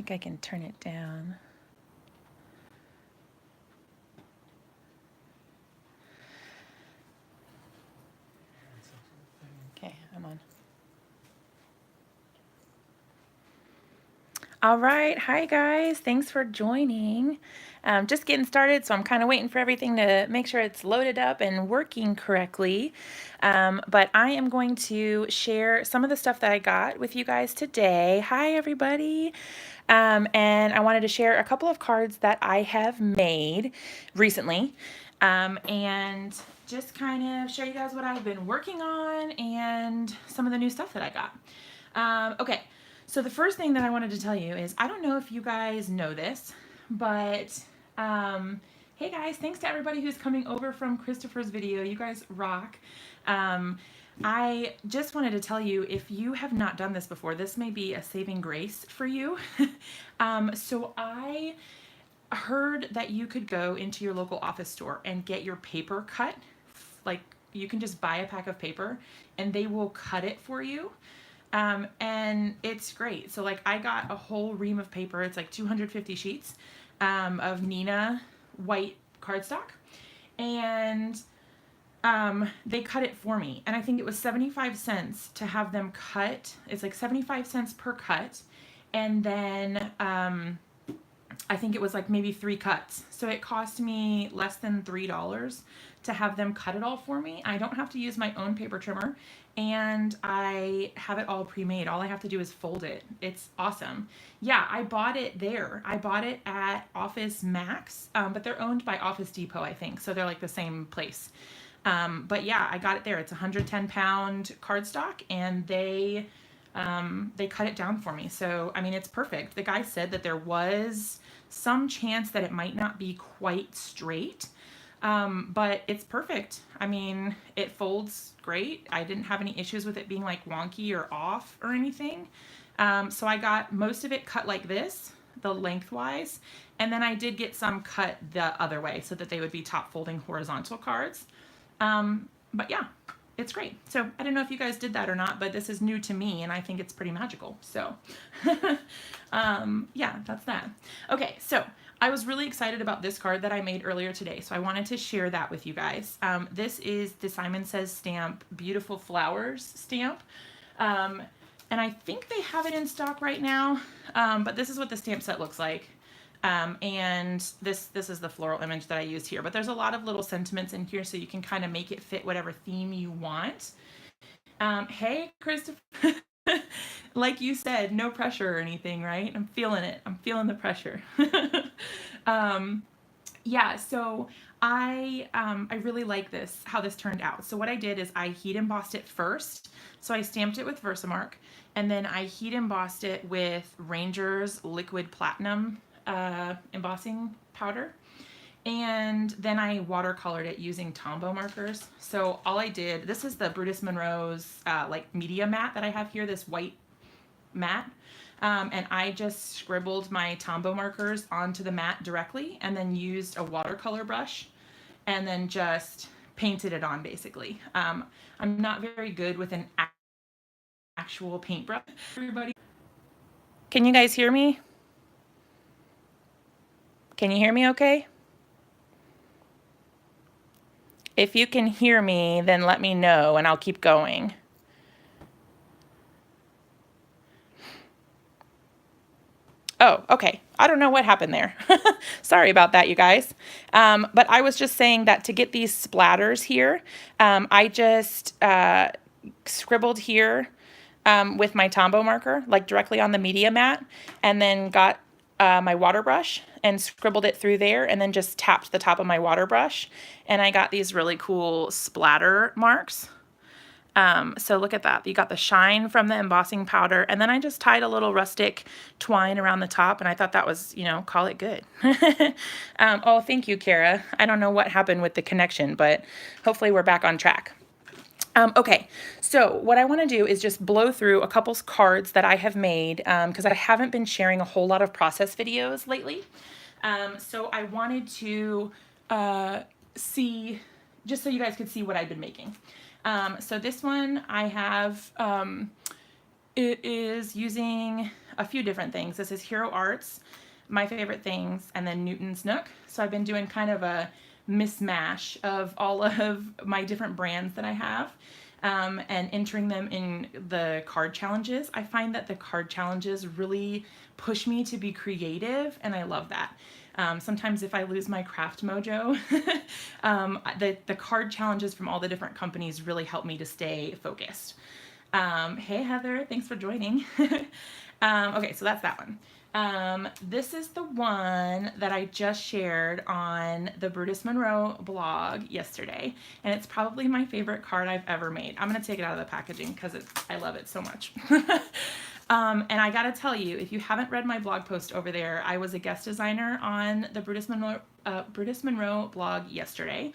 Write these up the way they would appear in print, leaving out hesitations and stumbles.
think I can turn it down. Okay, I'm on. All right, hi guys, thanks for joining. Just getting started, so I'm kind of waiting for everything to make sure it's loaded up and working correctly. But I am going to share some of the stuff that I got with you guys today. Hi everybody. And I wanted to share a couple of cards that I have made recently. And just kind of show you guys what I've been working on and some of the new stuff that I got. Okay. So the first thing that I wanted to tell you is, I don't know if you guys know this, but hey guys, thanks to everybody who's coming over from Christopher's video. You guys rock. I just wanted to tell you, if you have not done this before, this may be a saving grace for you. So I heard that you could go into your local office store and get your paper cut. Like, you can just buy a pack of paper and they will cut it for you. And it's great. So like, I got a whole ream of paper. It's like 250 sheets of Neenah white cardstock, and they cut it for me. And I think it was 75 cents to have them cut. It's like 75 cents per cut. And then I think it was like maybe 3 cuts. So it cost me less than $3 to have them cut it all for me. I don't have to use my own paper trimmer, and I have it all pre-made. All I have to do is fold it. It's awesome. Yeah, I bought it there. I bought it at Office Max, but they're owned by Office Depot, I think. So they're like the same place. But yeah, I got it there. It's 110-pound cardstock, and they cut it down for me. So, I mean, it's perfect. The guy said that there was some chance that it might not be quite straight, but it's perfect. I mean, it folds great. I didn't have any issues with it being like wonky or off or anything. So I got most of it cut like this, the lengthwise, and then I did get some cut the other way so that they would be top folding horizontal cards. But yeah, it's great. So I don't know if you guys did that or not, but this is new to me and I think it's pretty magical. So yeah, that's that. Okay, so I was really excited about this card that I made earlier today, so I wanted to share that with you guys. This is the Simon Says stamp, Beautiful Flowers stamp. And I think they have it in stock right now, but this is what the stamp set looks like. And this is the floral image that I used here, but there's a lot of little sentiments in here, so you can kind of make it fit whatever theme you want. Hey, Christopher. Like you said, no pressure or anything, right? I'm feeling it. I'm feeling the pressure. Yeah, so I really like this, how this turned out. So what I did is I heat embossed it first. So I stamped it with Versamark, and then I heat embossed it with Ranger's Liquid Platinum embossing powder. And then I watercolored it using Tombow markers. So all I did, this is the Brutus Monroe's like media mat that I have here, this white mat. And I just scribbled my Tombow markers onto the mat directly, and then used a watercolor brush and then just painted it on basically. I'm not very good with an actual paintbrush. Everybody, can you guys hear me? Can you hear me okay? If you can hear me, then let me know and I'll keep going. Oh, okay. I don't know what happened there. Sorry about that, you guys. But I was just saying that to get these splatters here, I just scribbled here with my Tombow marker, like directly on the media mat, and then got my water brush and scribbled it through there, and then just tapped the top of my water brush, and I got these really cool splatter marks. So look at that. You got the shine from the embossing powder, and then I just tied a little rustic twine around the top, and I thought that was, you know, call it good. Oh, thank you, Kara. I don't know what happened with the connection, but hopefully we're back on track. Okay, so what I want to do is just blow through a couple cards that I have made, because I haven't been sharing a whole lot of process videos lately. So I wanted to see, just so you guys could see what I've been making. So this one I have, it is using a few different things. This is Hero Arts, My Favorite Things, and then Newton's Nook. So I've been doing kind of a mismatch of all of my different brands that I have. And entering them in the card challenges. I find that the card challenges really push me to be creative, and I love that. Sometimes if I lose my craft mojo, the card challenges from all the different companies really help me to stay focused. Hey Heather, thanks for joining. Okay, so that's that one. This is the one that I just shared on the Brutus Monroe blog yesterday, and it's probably my favorite card I've ever made. I'm going to take it out of the packaging because I love it so much. And I got to tell you, if you haven't read my blog post over there, I was a guest designer on the Brutus Monroe blog yesterday.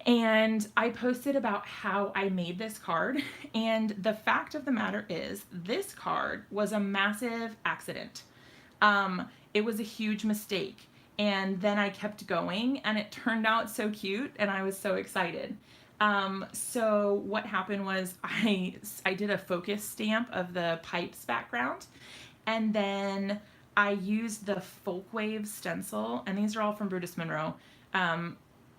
And I posted about how I made this card, and the fact of the matter is this card was a massive accident. It was a huge mistake, and then I kept going, and it turned out so cute, and I was so excited. So what happened was I did a focus stamp of the pipes background, and then I used the Folkwave stencil, and these are all from Brutus Monroe.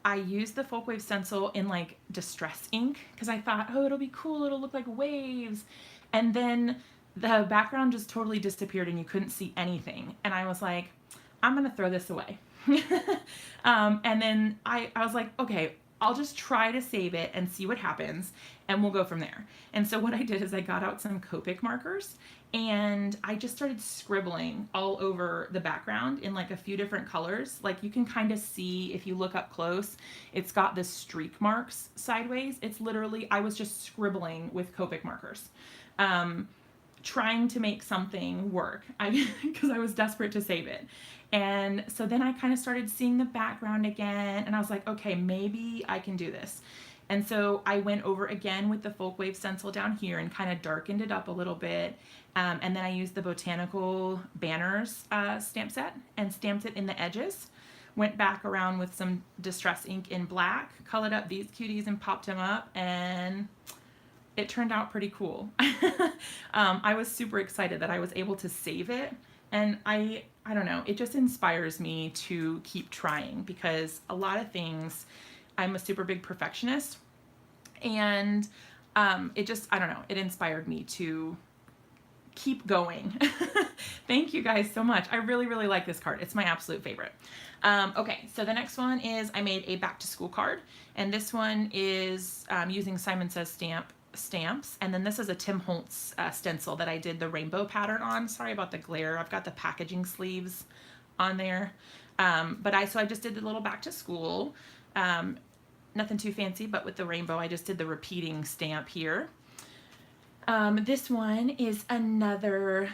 I used the Folkwave stencil in like distress ink because I thought, oh, it'll be cool, it'll look like waves. And then the background just totally disappeared and you couldn't see anything. And I was like, I'm gonna throw this away. And then I was like, okay, I'll just try to save it and see what happens, and we'll go from there. And so what I did is I got out some Copic markers, and I just started scribbling all over the background in like a few different colors. Like you can kind of see if you look up close, it's got the streak marks sideways. It's literally, I was just scribbling with Copic markers, trying to make something work because I was desperate to save it. And so then I kind of started seeing the background again, and I was like, okay, maybe I can do this. And so I went over again with the Folkwave stencil down here and kind of darkened it up a little bit. And then I used the Botanical Banners stamp set and stamped it in the edges. Went back around with some Distress ink in black, colored up these cuties and popped them up, and it turned out pretty cool. I was super excited that I was able to save it. And I don't know, it just inspires me to keep trying because a lot of things, I'm a super big perfectionist, and it just, I don't know, it inspired me to keep going. Thank you guys so much. I really, really like this card. It's my absolute favorite. Okay, so the next one is I made a back to school card, and this one is using Simon Says stamps, and then this is a Tim Holtz stencil that I did the rainbow pattern on. Sorry about the glare. I've got the packaging sleeves on there, but I just did the little back to school, nothing too fancy, but with the rainbow I just did the repeating stamp here. This one is another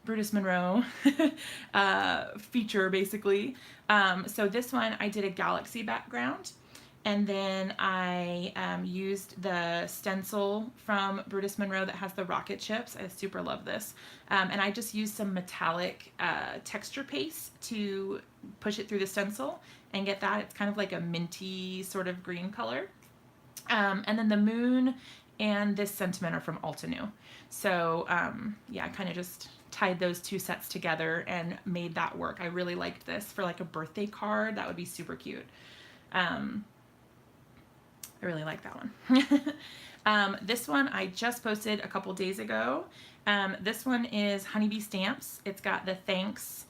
Brutus Monroe feature basically. So this one I did a galaxy background, and then I used the stencil from Brutus Monroe that has the rocket chips. I super love this. And I just used some metallic texture paste to push it through the stencil and get that. It's kind of like a minty sort of green color. And then the moon and this sentiment are from Altenew. So yeah, I kind of just tied those two sets together and made that work. I really liked this for like a birthday card. That would be super cute. I really like that one. This one I just posted a couple days ago. This one is Honeybee Stamps. It's got the Thanks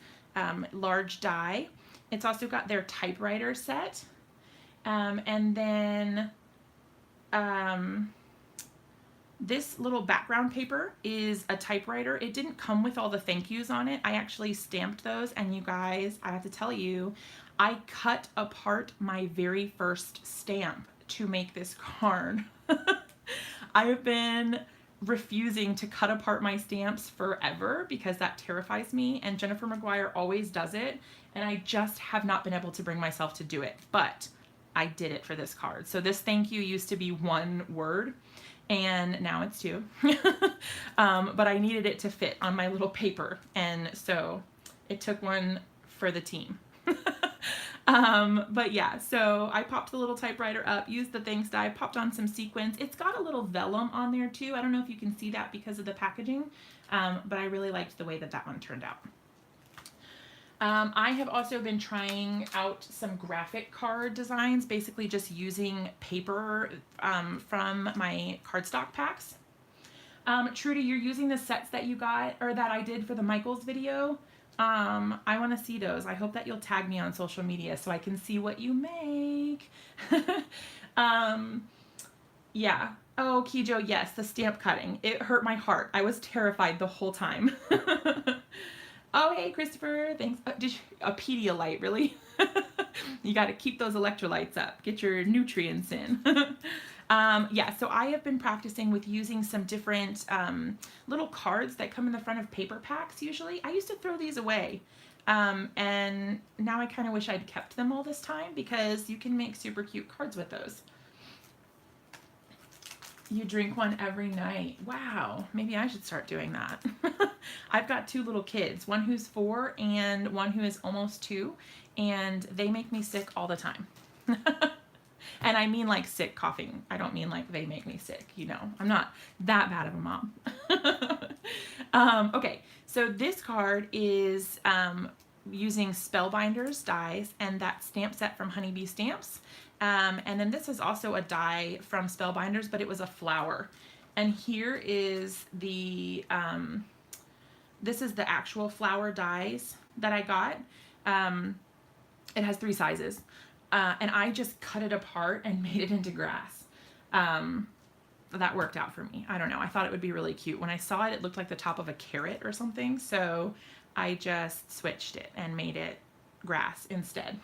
large die. It's also got their typewriter set. And then this little background paper is a typewriter. It didn't come with all the thank yous on it. I actually stamped those, and you guys, I have to tell you, I cut apart my very first stamp to make this card. I have been refusing to cut apart my stamps forever because that terrifies me, and Jennifer McGuire always does it, and I just have not been able to bring myself to do it, but I did it for this card. So this thank you used to be one word, and now it's two. But I needed it to fit on my little paper, and so it took one for the team. But yeah, so I popped the little typewriter up, used the thanks die, popped on some sequins. It's got a little vellum on there too. I don't know if you can see that because of the packaging, but I really liked the way that that one turned out. I have also been trying out some graphic card designs, basically just using paper from my cardstock packs. Trudy, you're using the sets that you got, or that I did for the Michaels video. I want to see those. I hope that you'll tag me on social media so I can see what you make. Yeah. Oh, Kijo, yes, the stamp cutting. It hurt my heart. I was terrified the whole time. Oh, hey, Christopher. Thanks. A Pedialyte, really? You got to keep those electrolytes up. Get your nutrients in. Yeah, so I have been practicing with using some different little cards that come in the front of paper packs usually. I used to throw these away. And now I kind of wish I'd kept them all this time because you can make super cute cards with those. You drink one every night. Wow, maybe I should start doing that. I've got 2 little kids, one who's 4 and one who is almost 2, and they make me sick all the time. And I mean like sick coughing. I don't mean like they make me sick, you know. I'm not that bad of a mom. Okay, so this card is using Spellbinders dies and that stamp set from Honeybee Stamps. And then this is also a die from Spellbinders, but it was a flower. And here is the, this is the actual flower dies that I got. It has 3 sizes. And I just cut it apart and made it into grass. That worked out for me. I don't know. I thought it would be really cute. When I saw it, it looked like the top of a carrot or something. So I just switched it and made it grass instead.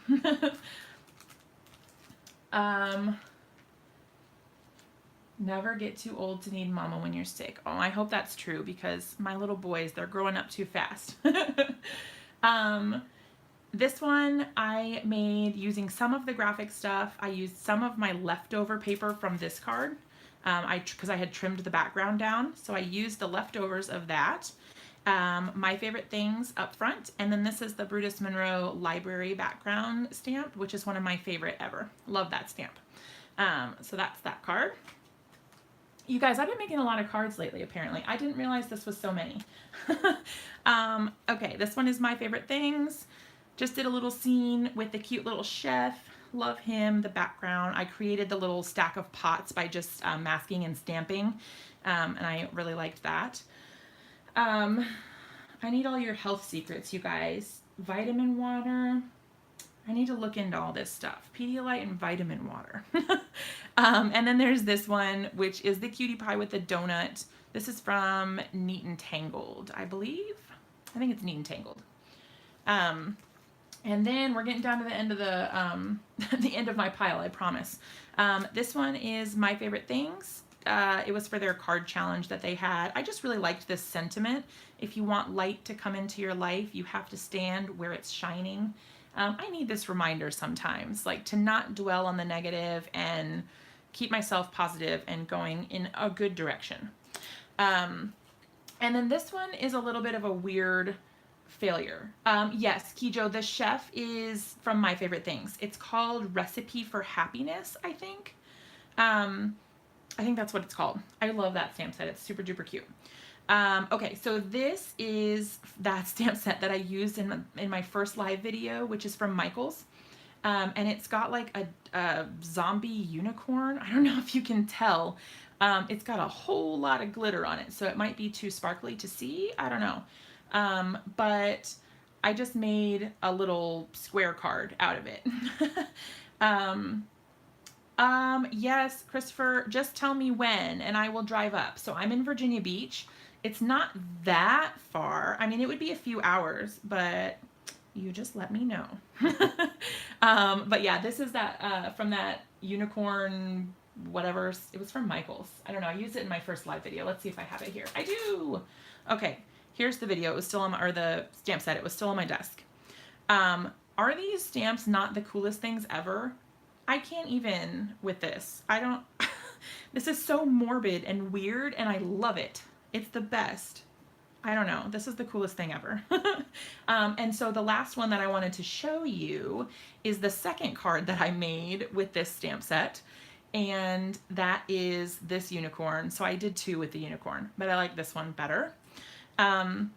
Never get too old to need mama when you're sick. Oh, I hope that's true because my little boys, they're growing up too fast. This one I made using some of the graphic stuff. I used some of my leftover paper from this card because I had trimmed the background down. So I used the leftovers of that. My favorite things up front, and then this is the Brutus Monroe Library background stamp, which is one of my favorite ever. Love that stamp. So that's that card. You guys, I've been making a lot of cards lately, apparently. I didn't realize this was so many. Okay, this one is my favorite things. Just did a little scene with the cute little chef. Love him, the background. I created the little stack of pots by just masking and stamping, and I really liked that. I need all your health secrets, you guys. Vitamin water. I need to look into all this stuff. Pedialyte and vitamin water. And then there's this one, which is the cutie pie with the donut. This is from Neat and Tangled, I believe. I think it's Neat and Tangled. And then we're getting down to the end of the the end of my pile, I promise. This one is my favorite things. It was for their card challenge that they had. I just really liked this sentiment. If you want light to come into your life, you have to stand where it's shining. I need this reminder sometimes, like to not dwell on the negative and keep myself positive and going in a good direction. And then this one is a little bit of a weird failure. Yes, Kijo, the chef is from my favorite things. It's called Recipe for Happiness, I think. I think that's what it's called. I love that stamp set. It's super duper cute. Okay, so this is that stamp set that I used in my first live video, which is from Michaels. And it's got like a zombie unicorn. I don't know if you can tell. It's got a whole lot of glitter on it, so it might be too sparkly to see. I don't know. But I just made a little square card out of it. Yes, Christopher, just tell me when and I will drive up. So I'm in Virginia Beach. It's not that far. I mean, it would be a few hours, but you just let me know. But yeah, this is that from that unicorn, whatever. It was from Michaels. I don't know. I used it in my first live video. Let's see if I have it here. I do. Okay, here's the video. It was still on my, or the stamp set. It was still on my desk. Are these stamps not the coolest things ever? I can't even with this. I don't, this is so morbid and weird and I love it. It's the best. I don't know. This is the coolest thing ever. And so the last one that I wanted to show you is the second card that I made with this stamp set. And that is this unicorn. So I did two with the unicorn, but I like this one better. And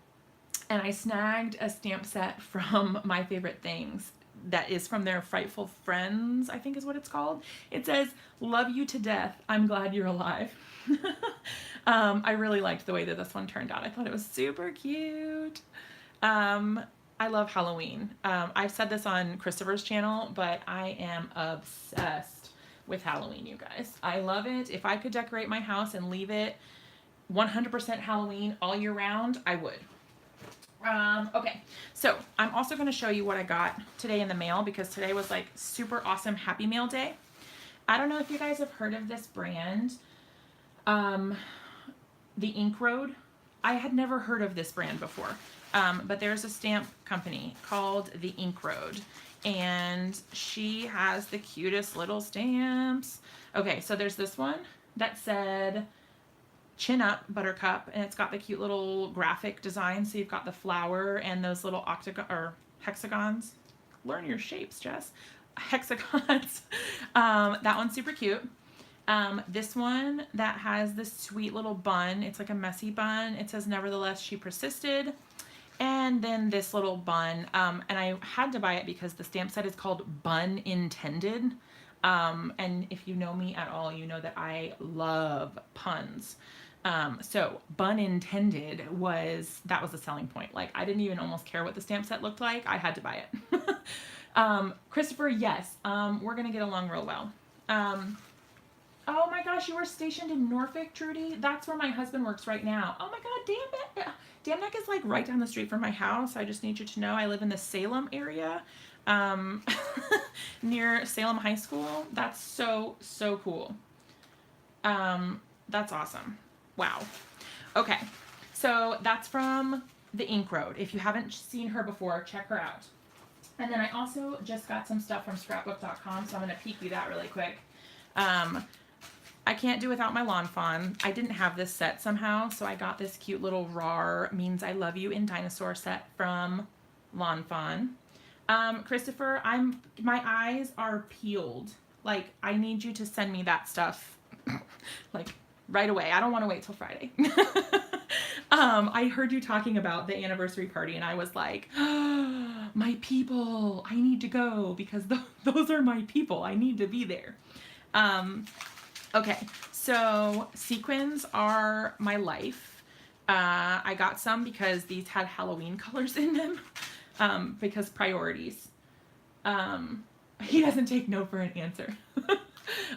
I snagged a stamp set from My Favorite Things that is from their Frightful Friends, I think is what it's called. It says, "Love you to death. I'm glad you're alive." I really liked the way that this one turned out. I thought it was super cute. I love Halloween. I've said this on Christopher's channel, but I am obsessed with Halloween, you guys. I love it. If I could decorate my house and leave it 100% Halloween all year round, I would. Okay, so I'm also going to show you what I got today in the mail, because today was like super awesome Happy Mail day. I don't know if you guys have heard of this brand, the Ink Road. I had never heard of this brand before, but there's a stamp company called the Ink Road, and she has the cutest little stamps. Okay, so there's this one that said "Chin Up, Buttercup," and it's got the cute little graphic design. So you've got the flower and those little octagon or hexagons. Learn your shapes, Jess. Hexagons. That one's super cute. This one that has this sweet little bun. It's like a messy bun. It says, "Nevertheless, she persisted." And then this little bun. And I had to buy it because the stamp set is called Bun Intended. And if you know me at all, you know that I love puns. So Bun Intended that was the selling point. Like, I didn't even almost care what the stamp set looked like. I had to buy it. Christopher, yes, we're gonna get along real well. Oh my gosh, you were stationed in Norfolk, Trudy? That's where my husband works right now. Oh my God, Dam Neck is like right down the street from my house. I just need you to know I live in the Salem area, near Salem High School. That's so cool. That's awesome. Wow. Okay, so that's from the Ink Road. If you haven't seen her before, check her out. And then I also just got some stuff from scrapbook.com, so I'm going to peek you that really quick. I can't do without my Lawn Fawn. I didn't have this set somehow, so I got this cute little RAR Means I Love You in Dinosaur set from Lawn Fawn. Christopher, my eyes are peeled. Like, I need you to send me that stuff like right away. I don't want to wait till Friday. I heard you talking about the anniversary party, and I was like, oh, my people, I need to go, because those are my people. I need to be there. Okay, so sequins are my life. I got some because these had Halloween colors in them, because priorities. He doesn't take no for an answer.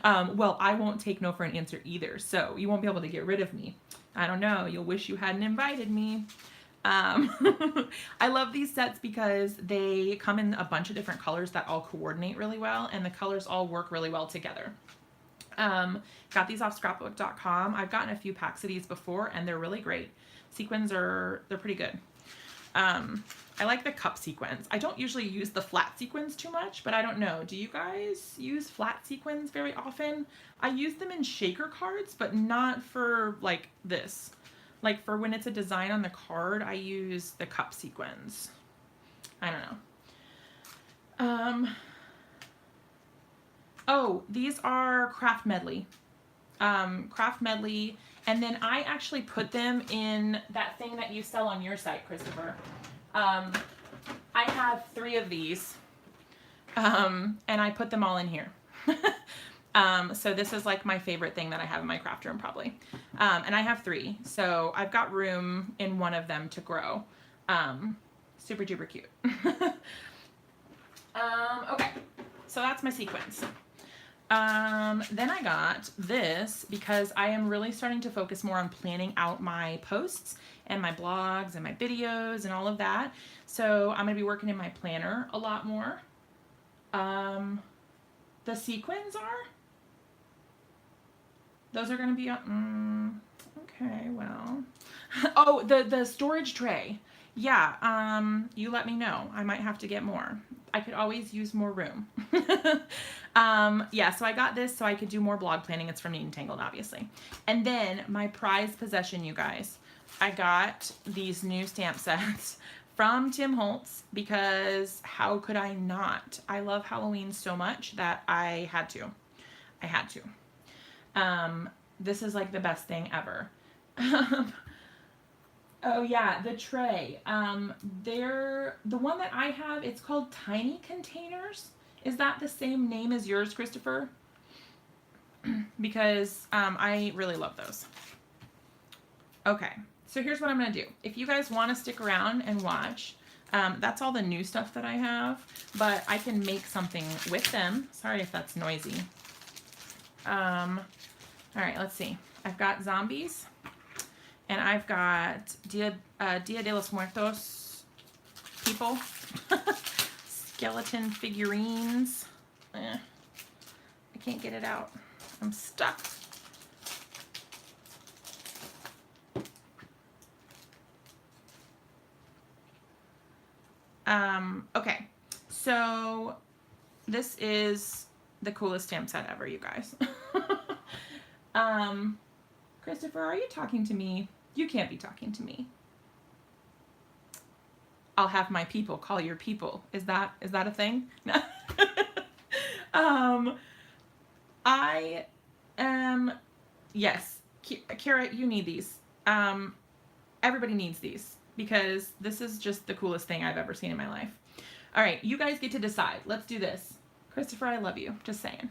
Well, I won't take no for an answer either, so you won't be able to get rid of me. I don't know, you'll wish you hadn't invited me. I love these sets because they come in a bunch of different colors that all coordinate really well, and the colors all work really well together. Got these off scrapbook.com. I've gotten a few packs of these before, and they're really great. Sequins they're pretty good. I like the cup sequins. I don't usually use the flat sequins too much, but I don't know. Do you guys use flat sequins very often? I use them in shaker cards, but not for like this. Like for when it's a design on the card, I use the cup sequins. I don't know. Oh, these are Craft Medley. Craft Medley. And then I actually put them in that thing that you sell on your site, Christopher. I have 3 of these, and I put them all in here. So this is like my favorite thing that I have in my craft room, probably. And I have 3, so I've got room in one of them to grow. Super duper cute. Okay, so that's my sequins. Then I got this because I am really starting to focus more on planning out my posts and my blogs and my videos and all of that. So I'm going to be working in my planner a lot more. The sequins those are going to be, okay, well, oh, the storage tray. Yeah, you let me know. I might have to get more. I could always use more room. Yeah, so I got this so I could do more blog planning. It's from Neat and Tangled, obviously. And then my prized possession, you guys. I got these new stamp sets from Tim Holtz because how could I not? I love Halloween so much that I had to. I had to. This is like the best thing ever. Oh yeah, the tray. The one that I have, it's called Tiny Containers. Is that the same name as yours, Christopher? Because I really love those. Okay, so here's what I'm gonna do. If you guys want to stick around and watch, that's all the new stuff that I have, but I can make something with them. Sorry if that's noisy. All right, let's see. I've got zombies, and I've got Dia de los Muertos people, skeleton figurines. I can't get it out. I'm stuck. Okay, so this is the coolest stamp set ever, you guys. Christopher, are you talking to me? You can't be talking to me. I'll have my people call your people. Is that a thing? I am, yes, Kara, you need these. Everybody needs these because this is just the coolest thing I've ever seen in my life. All right, you guys get to decide. Let's do this. Christopher, I love you. Just saying.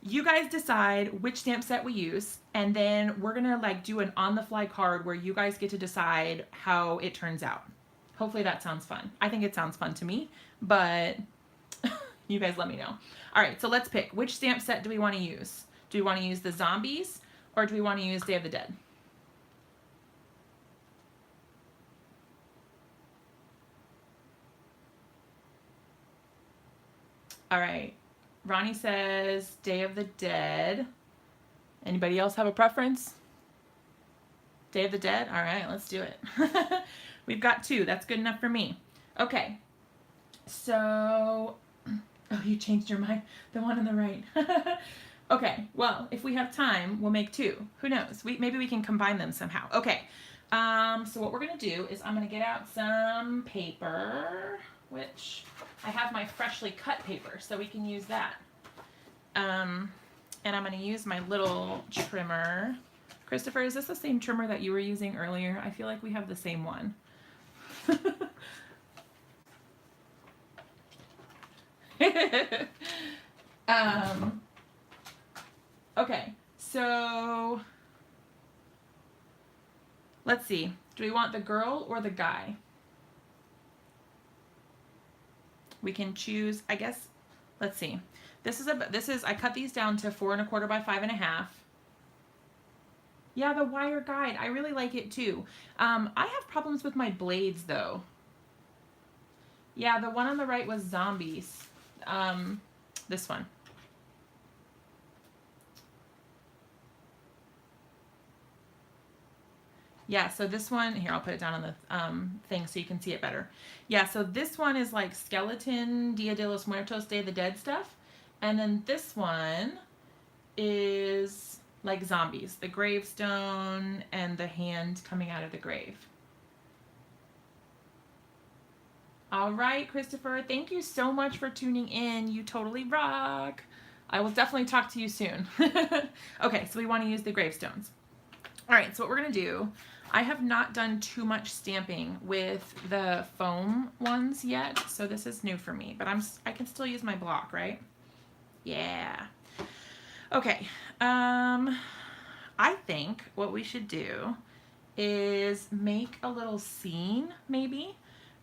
You guys decide which stamp set we use, and then we're gonna like do an on-the-fly card where you guys get to decide how it turns out. Hopefully that sounds fun. I think it sounds fun to me, but you guys let me know. All right, so let's pick. Which stamp set do we want to use? Do we want to use the zombies, or do we want to use Day of the Dead? All right. Ronnie says Day of the Dead. Anybody else have a preference? Day of the Dead? All right, let's do it. We've got 2. That's good enough for me. Okay. So, oh, you changed your mind. The one on the right. Okay, well, if we have time, we'll make 2. Who knows? Maybe we can combine them somehow. Okay. So what we're going to do is I'm going to get out some paper, which I have my freshly cut paper, so we can use that. And I'm going to use my little trimmer. Christopher, is this the same trimmer that you were using earlier? I feel like we have the same one. Okay, so let's see. Do we want the girl or the guy? We can choose, I guess, let's see. This is I cut these down to 4 1/4 by 5 1/2. Yeah, the wire guide. I really like it too. I have problems with my blades though. Yeah, the one on the right was zombies. This one. Yeah, so this one, here, I'll put it down on the thing so you can see it better. Yeah, so this one is like skeleton, Dia de los Muertos, Day of the Dead stuff. And then this one is like zombies, the gravestone and the hand coming out of the grave. All right, Christopher, thank you so much for tuning in. You totally rock. I will definitely talk to you soon. Okay, so we want to use the gravestones. All right, so what we're going to do, I have not done too much stamping with the foam ones yet, so this is new for me, but I can still use my block, right? Yeah. Okay, I think what we should do is make a little scene, maybe.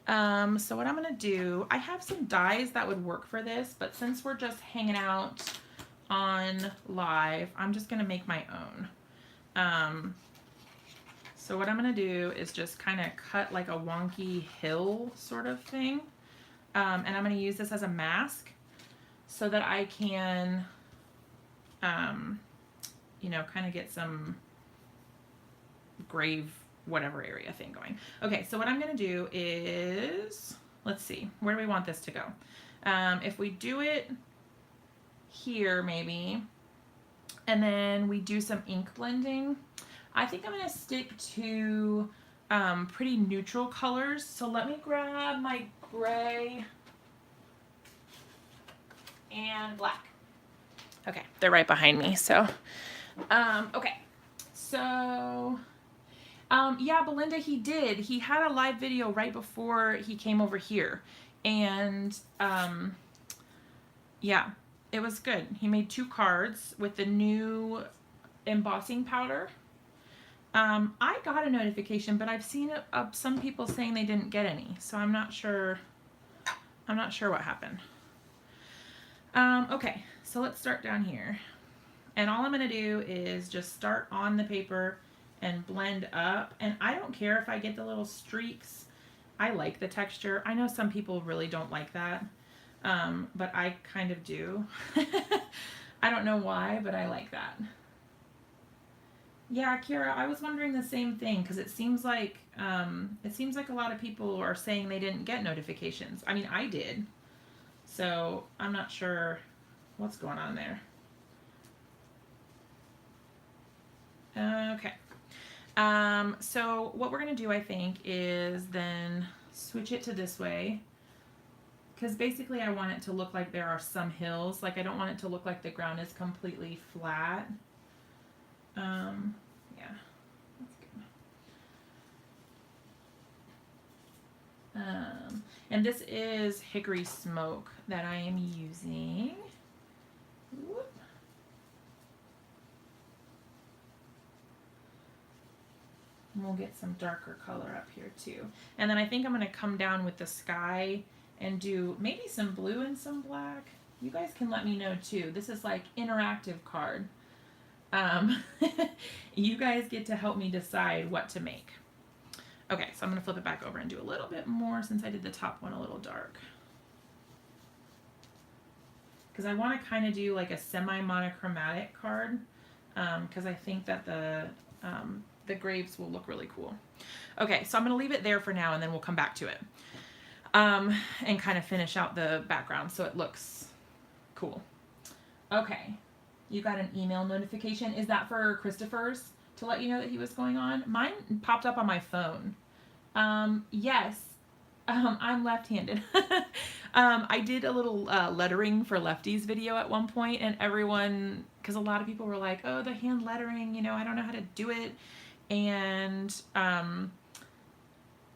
So what I'm going to do, I have some dies that would work for this, but since we're just hanging out on live, I'm just going to make my own. So what I'm going to do is just kind of cut like a wonky hill sort of thing. And I'm going to use this as a mask so that I can, you know, kind of get some grave whatever area thing going. Okay, so what I'm going to do is, let's see, where do we want this to go? If we do it here maybe, and then we do some ink blending. I think I'm going to stick to pretty neutral colors. So let me grab my gray and black. Okay, they're right behind me. So, okay. So, yeah, Belinda, he did. He had a live video right before he came over here. And, yeah, it was good. He made 2 cards with the new embossing powder. I got a notification, but I've seen some people saying they didn't get any. So I'm not sure what happened. Okay, so let's start down here. And all I'm going to do is just start on the paper and blend up. And I don't care if I get the little streaks. I like the texture. I know some people really don't like that, but I kind of do. I don't know why, but I like that. Yeah, Kira, I was wondering the same thing because it seems like a lot of people are saying they didn't get notifications. I mean, I did. So I'm not sure what's going on there. Okay. So what we're going to do, I think, is then switch it to this way. Because basically I want it to look like there are some hills. Like I don't want it to look like the ground is completely flat. Yeah, that's good. And this is hickory smoke that I am using. Whoop. And we'll get some darker color up here too. And then I think I'm going to come down with the sky and do maybe some blue and some black. You guys can let me know too. This is like interactive card. You guys get to help me decide what to make. Okay, so I'm going to flip it back over and do a little bit more since I did the top one a little dark. Because I want to kind of do like a semi-monochromatic card because I think that the graves will look really cool. Okay, so I'm going to leave it there for now and then we'll come back to it and kind of finish out the background so it looks cool. Okay, you got an email notification. Is that for Christopher's to let you know that he was going on? Mine popped up on my phone. Yes, I'm left-handed. I did a little lettering for lefties video at one point, and everyone, because a lot of people were like, oh, the hand lettering, you know, I don't know how to do it. And,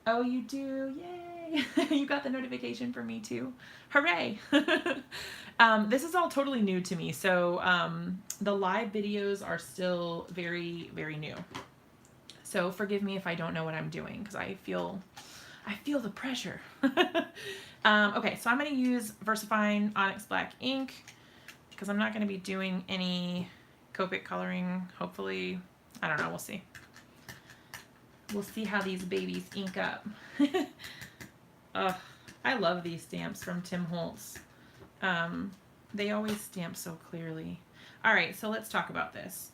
oh, you do? Yay! You got the notification for me too. Hooray! This is all totally new to me, so the live videos are still very, very new. So forgive me if I don't know what I'm doing, because I feel the pressure. Okay, so I'm going to use VersaFine Onyx Black ink because I'm not going to be doing any Copic coloring, hopefully. I don't know, we'll see. We'll see how these babies ink up. I love these stamps from Tim Holtz. They always stamp so clearly. All right, so let's talk about this.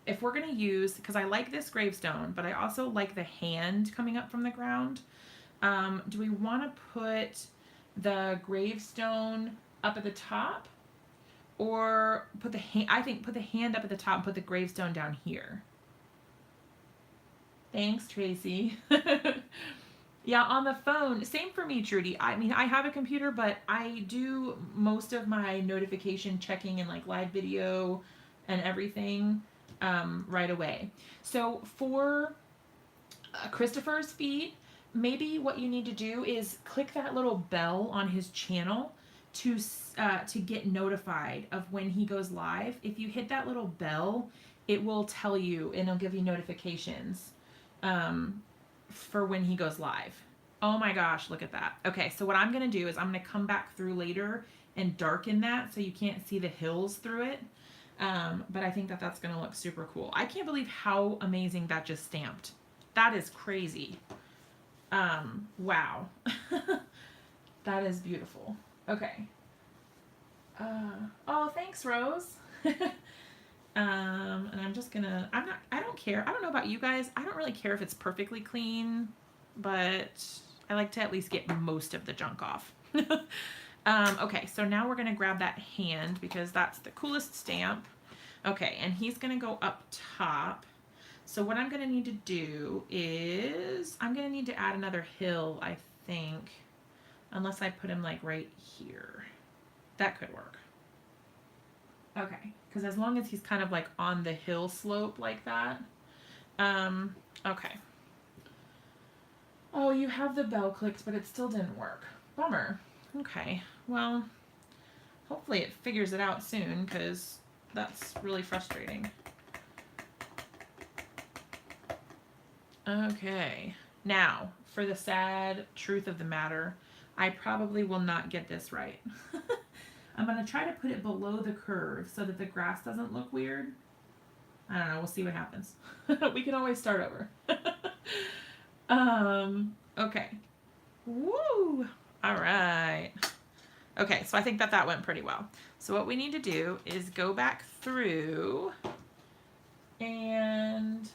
If we're going to use, because I like this gravestone, but I also like the hand coming up from the ground. Do we want to put the gravestone up at the top or put the hand, I think put the hand up at the top and put the gravestone down here. Thanks, Tracy. Yeah, on the phone, same for me, Trudy. I mean, I have a computer, but I do most of my notification checking and like live video and everything right away. So for Christopher's feed, maybe what you need to do is click that little bell on his channel to get notified of when he goes live. If you hit that little bell, it will tell you and it'll give you notifications for when he goes live. Oh my gosh, look at that. Okay, so what I'm going to do is I'm going to come back through later and darken that so you can't see the hills through it. But I think that that's going to look super cool. I can't believe how amazing that just stamped. That is crazy. Wow. That is beautiful. Okay. Oh, thanks, Rose. And I'm just gonna, I don't care. I don't know about you guys. I don't really care if it's perfectly clean, but I like to at least get most of the junk off. Okay, so now we're gonna grab that hand because that's the coolest stamp. Okay, and he's gonna go up top. So what I'm going to need to do is I'm going to need to add another hill, I think, unless I put him like right here. That could work. Okay, because as long as he's kind of like on the hill slope like that. Okay. Oh, you have the bell clicked, but it still didn't work. Bummer. Okay, well, hopefully it figures it out soon, because that's really frustrating. Okay, now, for the sad truth of the matter, I probably will not get this right. I'm going to try to put it below the curve so that the grass doesn't look weird. I don't know, we'll see what happens. We can always start over. Okay. Woo! All right. Okay, so I think that went pretty well. So what we need to do is go back through and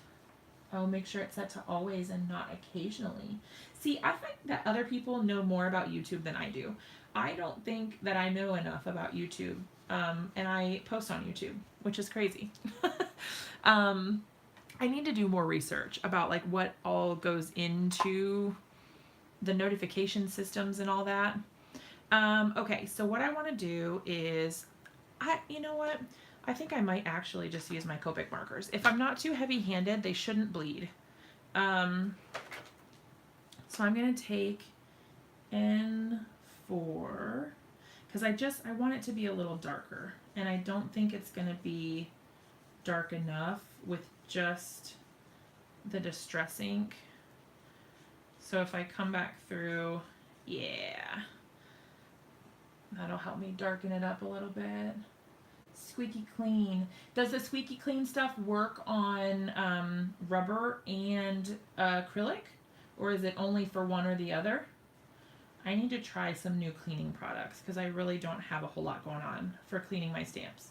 make sure it's set to always and not occasionally. See, I think that other people know more about YouTube than I do. I don't think that I know enough about YouTube, and I post on YouTube, which is crazy. I need to do more research about like what all goes into the notification systems and all that. Okay, so what I want to do is, you know what? I think I might actually just use my Copic markers. If I'm not too heavy-handed, they shouldn't bleed. So I'm going to take N4, because I want it to be a little darker, and I don't think it's going to be dark enough with just the Distress ink. So if I come back through, yeah, that'll help me darken it up a little bit. Squeaky clean. Does the squeaky clean stuff work on rubber and acrylic, or is it only for one or the other? I need to try some new cleaning products because I really don't have a whole lot going on for cleaning my stamps.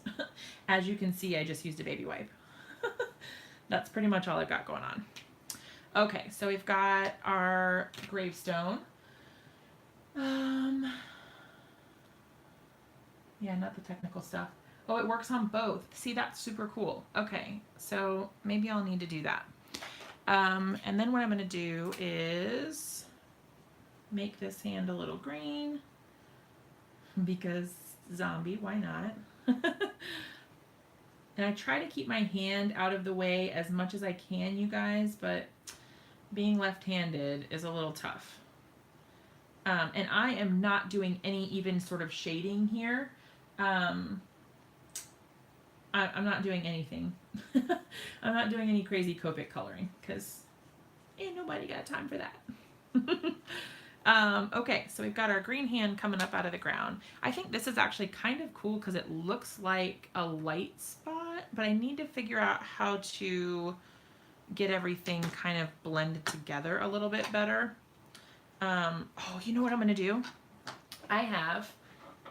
As you can see, I just used a baby wipe. That's pretty much all I've got going on. Okay, so we've got our gravestone. Yeah, not the technical stuff. Oh, it works on both. See, that's super cool. Okay, so maybe I'll need to do that. And then what I'm going to do is make this hand a little green because zombie, why not? And I try to keep my hand out of the way as much as I can, you guys, but being left-handed is a little tough. And I am not doing any even sort of shading here. I'm not doing anything. I'm not doing any crazy Copic coloring because ain't nobody got time for that. Okay, so we've got our green hand coming up out of the ground. I think this is actually kind of cool because it looks like a light spot, but I need to figure out how to get everything kind of blended together a little bit better. Oh, you know what I'm going to do? I have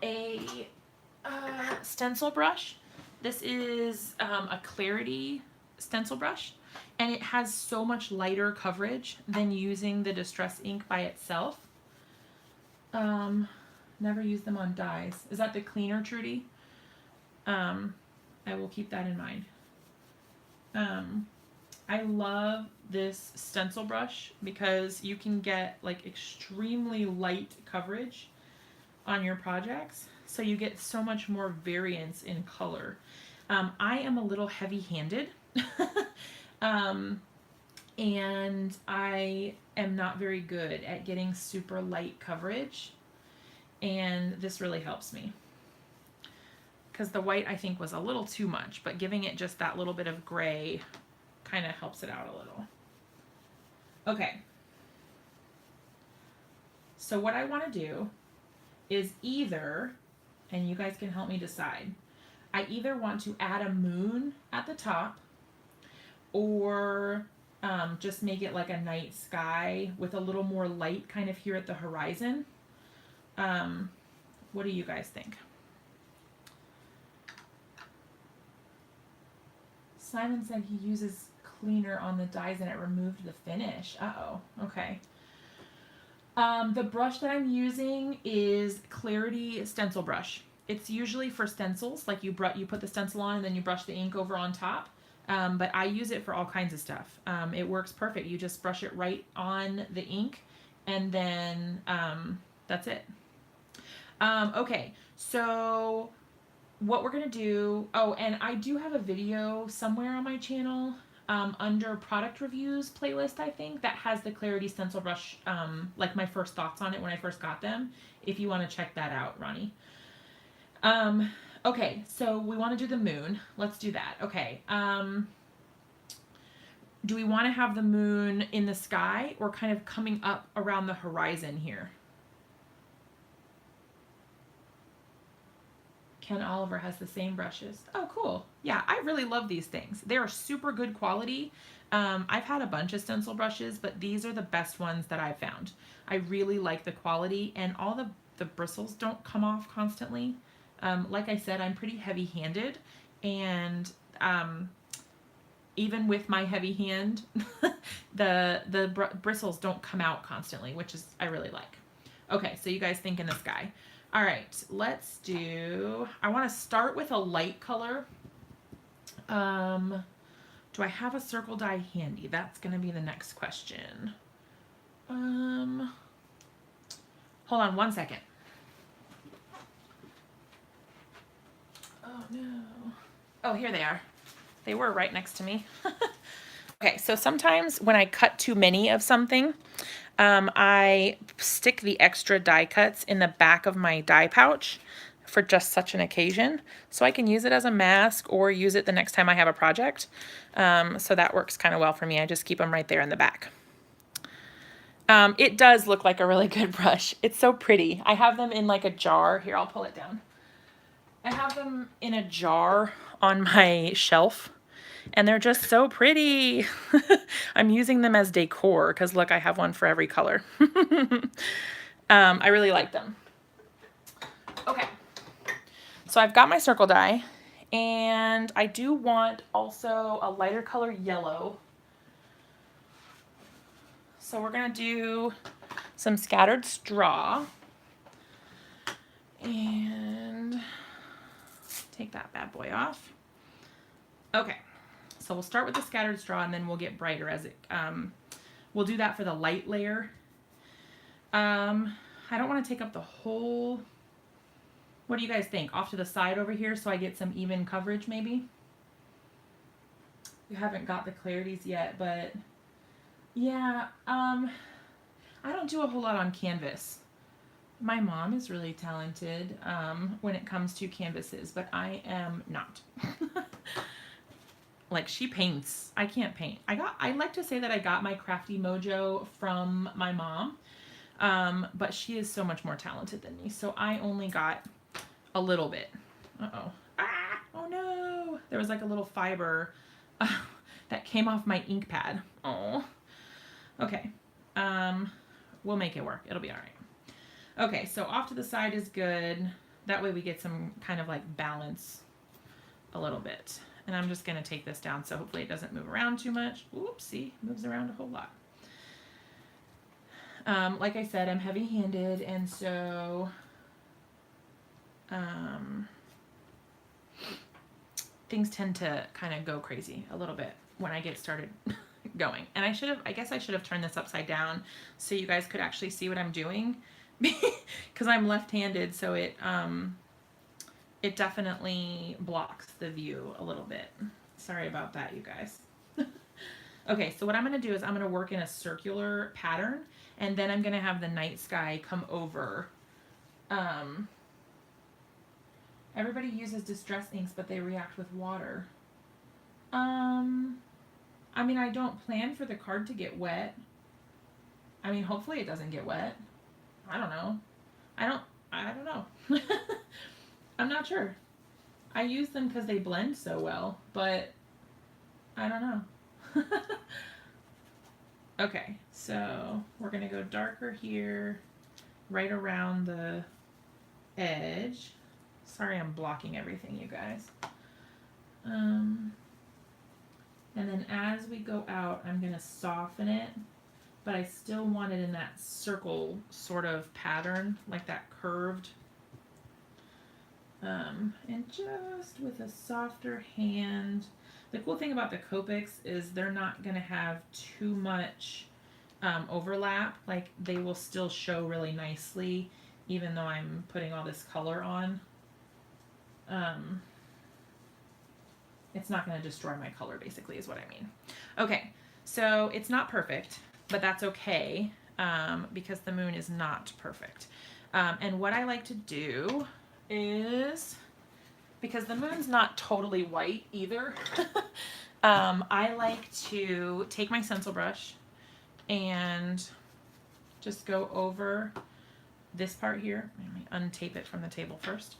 a stencil brush. This is a Clarity stencil brush, and it has so much lighter coverage than using the Distress ink by itself. Never use them on dies. Is that the cleaner, Trudy? I will keep that in mind. I love this stencil brush because you can get like extremely light coverage on your projects, so you get so much more variance in color. I am a little heavy-handed and I am not very good at getting super light coverage, and this really helps me because the white I think was a little too much, but giving it just that little bit of gray kind of helps it out a little. Okay, so what I want to do is either, and you guys can help me decide, I either want to add a moon at the top or just make it like a night sky with a little more light kind of here at the horizon. What do you guys think? Simon said he uses cleaner on the dies and it removed the finish. Uh-oh, okay. The brush that I'm using is Clarity stencil brush. It's usually for stencils, like you put the stencil on and then you brush the ink over on top. But I use it for all kinds of stuff. It works perfect. You just brush it right on the ink, and then that's it. Okay, so what we're gonna do, oh, and I do have a video somewhere on my channel under product reviews playlist, I think, that has the Clarity Stencil Brush, like my first thoughts on it when I first got them, if you want to check that out, Ronnie. Okay, so we want to do the moon. Let's do that. Okay. Do we want to have the moon in the sky or kind of coming up around the horizon here? Ken Oliver has the same brushes. Oh, cool. Yeah, I really love these things. They are super good quality. I've had a bunch of stencil brushes, but these are the best ones that I've found. I really like the quality, and all the bristles don't come off constantly. Like I said, I'm pretty heavy-handed, and even with my heavy hand, the bristles don't come out constantly, which is I really like. Okay, so you guys think in the sky. All right, let's do, I want to start with a light color. Do I have a circle die handy? That's going to be the next question. Hold on one second. Oh no. Oh, here they are. They were right next to me. Okay, so sometimes when I cut too many of something, I stick the extra die cuts in the back of my die pouch for just such an occasion. So I can use it as a mask or use it the next time I have a project. So that works kind of well for me. I just keep them right there in the back. It does look like a really good brush. It's so pretty. I have them in like a jar. Here, I'll pull it down. I have them in a jar on my shelf. And they're just so pretty. I'm using them as decor because look, I have one for every color. I really like them. Okay, so I've got my circle die, and I do want also a lighter color yellow. So we're gonna do some scattered straw, and take that bad boy off. Okay. So we'll start with the scattered straw, and then we'll get brighter as it, we'll do that for the light layer. I don't want to take up the whole, what do you guys think? Off to the side over here so I get some even coverage maybe? We haven't got the clarities yet, but yeah, I don't do a whole lot on canvas. My mom is really talented when it comes to canvases, but I am not. Like, she paints. I can't paint. I like to say that I got my crafty mojo from my mom, but she is so much more talented than me. So I only got a little bit. Uh-oh. Ah! Oh no! There was like a little fiber that came off my ink pad. Oh. Okay. We'll make it work. It'll be all right. Okay, so off to the side is good. That way we get some kind of like balance a little bit. And I'm just going to take this down so hopefully it doesn't move around too much. Oopsie, moves around a whole lot. Like I said, I'm heavy-handed, and so things tend to kind of go crazy a little bit when I get started going. And I guess I should have turned this upside down so you guys could actually see what I'm doing because I'm left-handed, so it definitely blocks the view a little bit. Sorry about that, you guys. Okay, so what I'm going to do is I'm going to work in a circular pattern, and then I'm going to have the night sky come over. Everybody uses distress inks, but they react with water. I mean, I don't plan for the card to get wet. I mean, hopefully it doesn't get wet. I don't know. I don't know. I'm not sure. I use them because they blend so well, but I don't know. Okay, so we're going to go darker here, right around the edge. Sorry I'm blocking everything, you guys. And then as we go out, I'm going to soften it, but I still want it in that circle sort of pattern, like that curved. And just with a softer hand. The cool thing about the Copics is they're not going to have too much overlap. Like, they will still show really nicely even though I'm putting all this color on. It's not going to destroy my color, basically, is what I mean. Okay, so it's not perfect, but that's okay, because the moon is not perfect. And what I like to do is, because the moon's not totally white either, I like to take my stencil brush and just go over this part here. Let me untape it from the table first.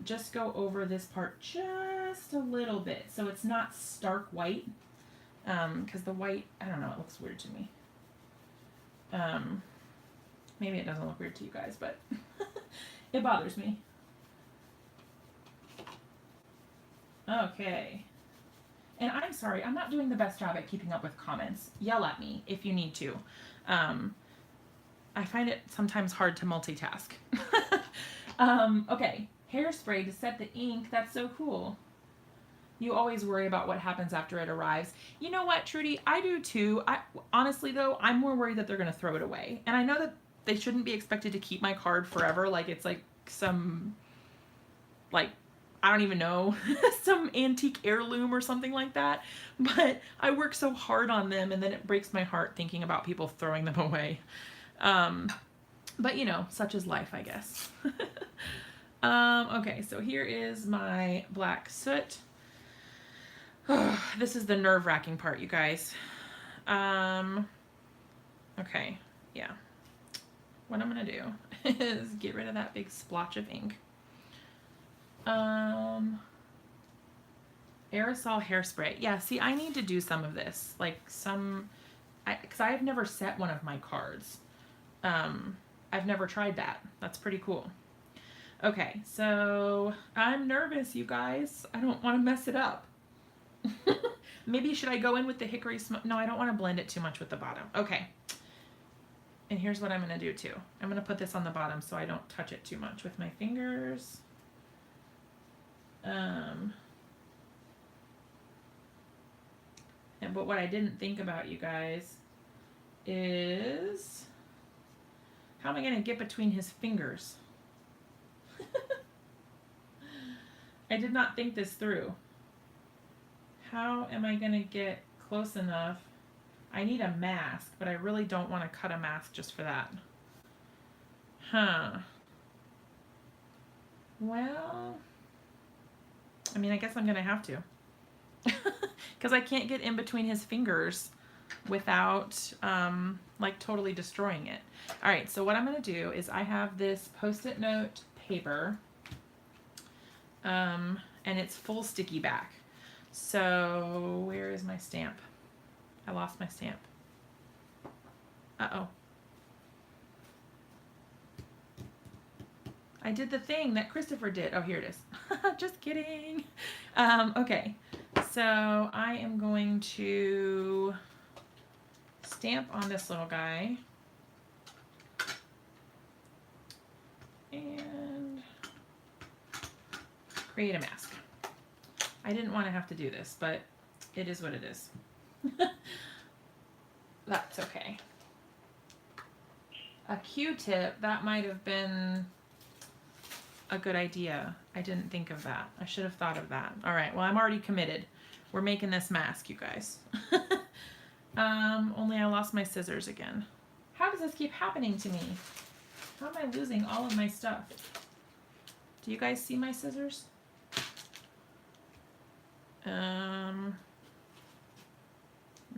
Just go over this part just a little bit so it's not stark white, because the white, I don't know, it looks weird to me. Maybe it doesn't look weird to you guys, but it bothers me. Okay. And I'm sorry, I'm not doing the best job at keeping up with comments. Yell at me if you need to. I find it sometimes hard to multitask. Okay, hairspray to set the ink. That's so cool. You always worry about what happens after it arrives. You know what, Trudy? I do too. Honestly, though, I'm more worried that they're going to throw it away. And I know that they shouldn't be expected to keep my card forever. Like, it's like some, like, I don't even know, some antique heirloom or something like that. But I work so hard on them, and then it breaks my heart thinking about people throwing them away. But you know, such is life, I guess. Okay, so here is my black soot. This is the nerve-wracking part, you guys. Okay, yeah. What I'm gonna do is get rid of that big splotch of ink. Aerosol hairspray. Yeah, see, I need to do some of this. Like because I've never set one of my cards. I've never tried that. That's pretty cool. Okay, so I'm nervous, you guys. I don't want to mess it up. Maybe should I go in with the hickory smoke? No, I don't want to blend it too much with the bottom. Okay. And here's what I'm going to do too. I'm going to put this on the bottom so I don't touch it too much with my fingers. But what I didn't think about, you guys, is how am I going to get between his fingers? I did not think this through. How am I going to get close enough? I need a mask, but I really don't want to cut a mask just for that. Huh. Well, I mean, I guess I'm going to have to. Because I can't get in between his fingers without, like, totally destroying it. All right, so what I'm going to do is I have this Post-it note paper, and it's full sticky back. So where is my stamp? I lost my stamp. Uh-oh. I did the thing that Christopher did. Oh, here it is. Just kidding. Okay, so I am going to stamp on this little guy. And create a mask. I didn't want to have to do this, but it is what it is. That's okay. A Q-tip, that might have been a good idea. I didn't think of that. I should have thought of that. All right, well, I'm already committed. We're making this mask, you guys. Only I lost my scissors again. How does this keep happening to me? How am I losing all of my stuff? Do you guys see my scissors?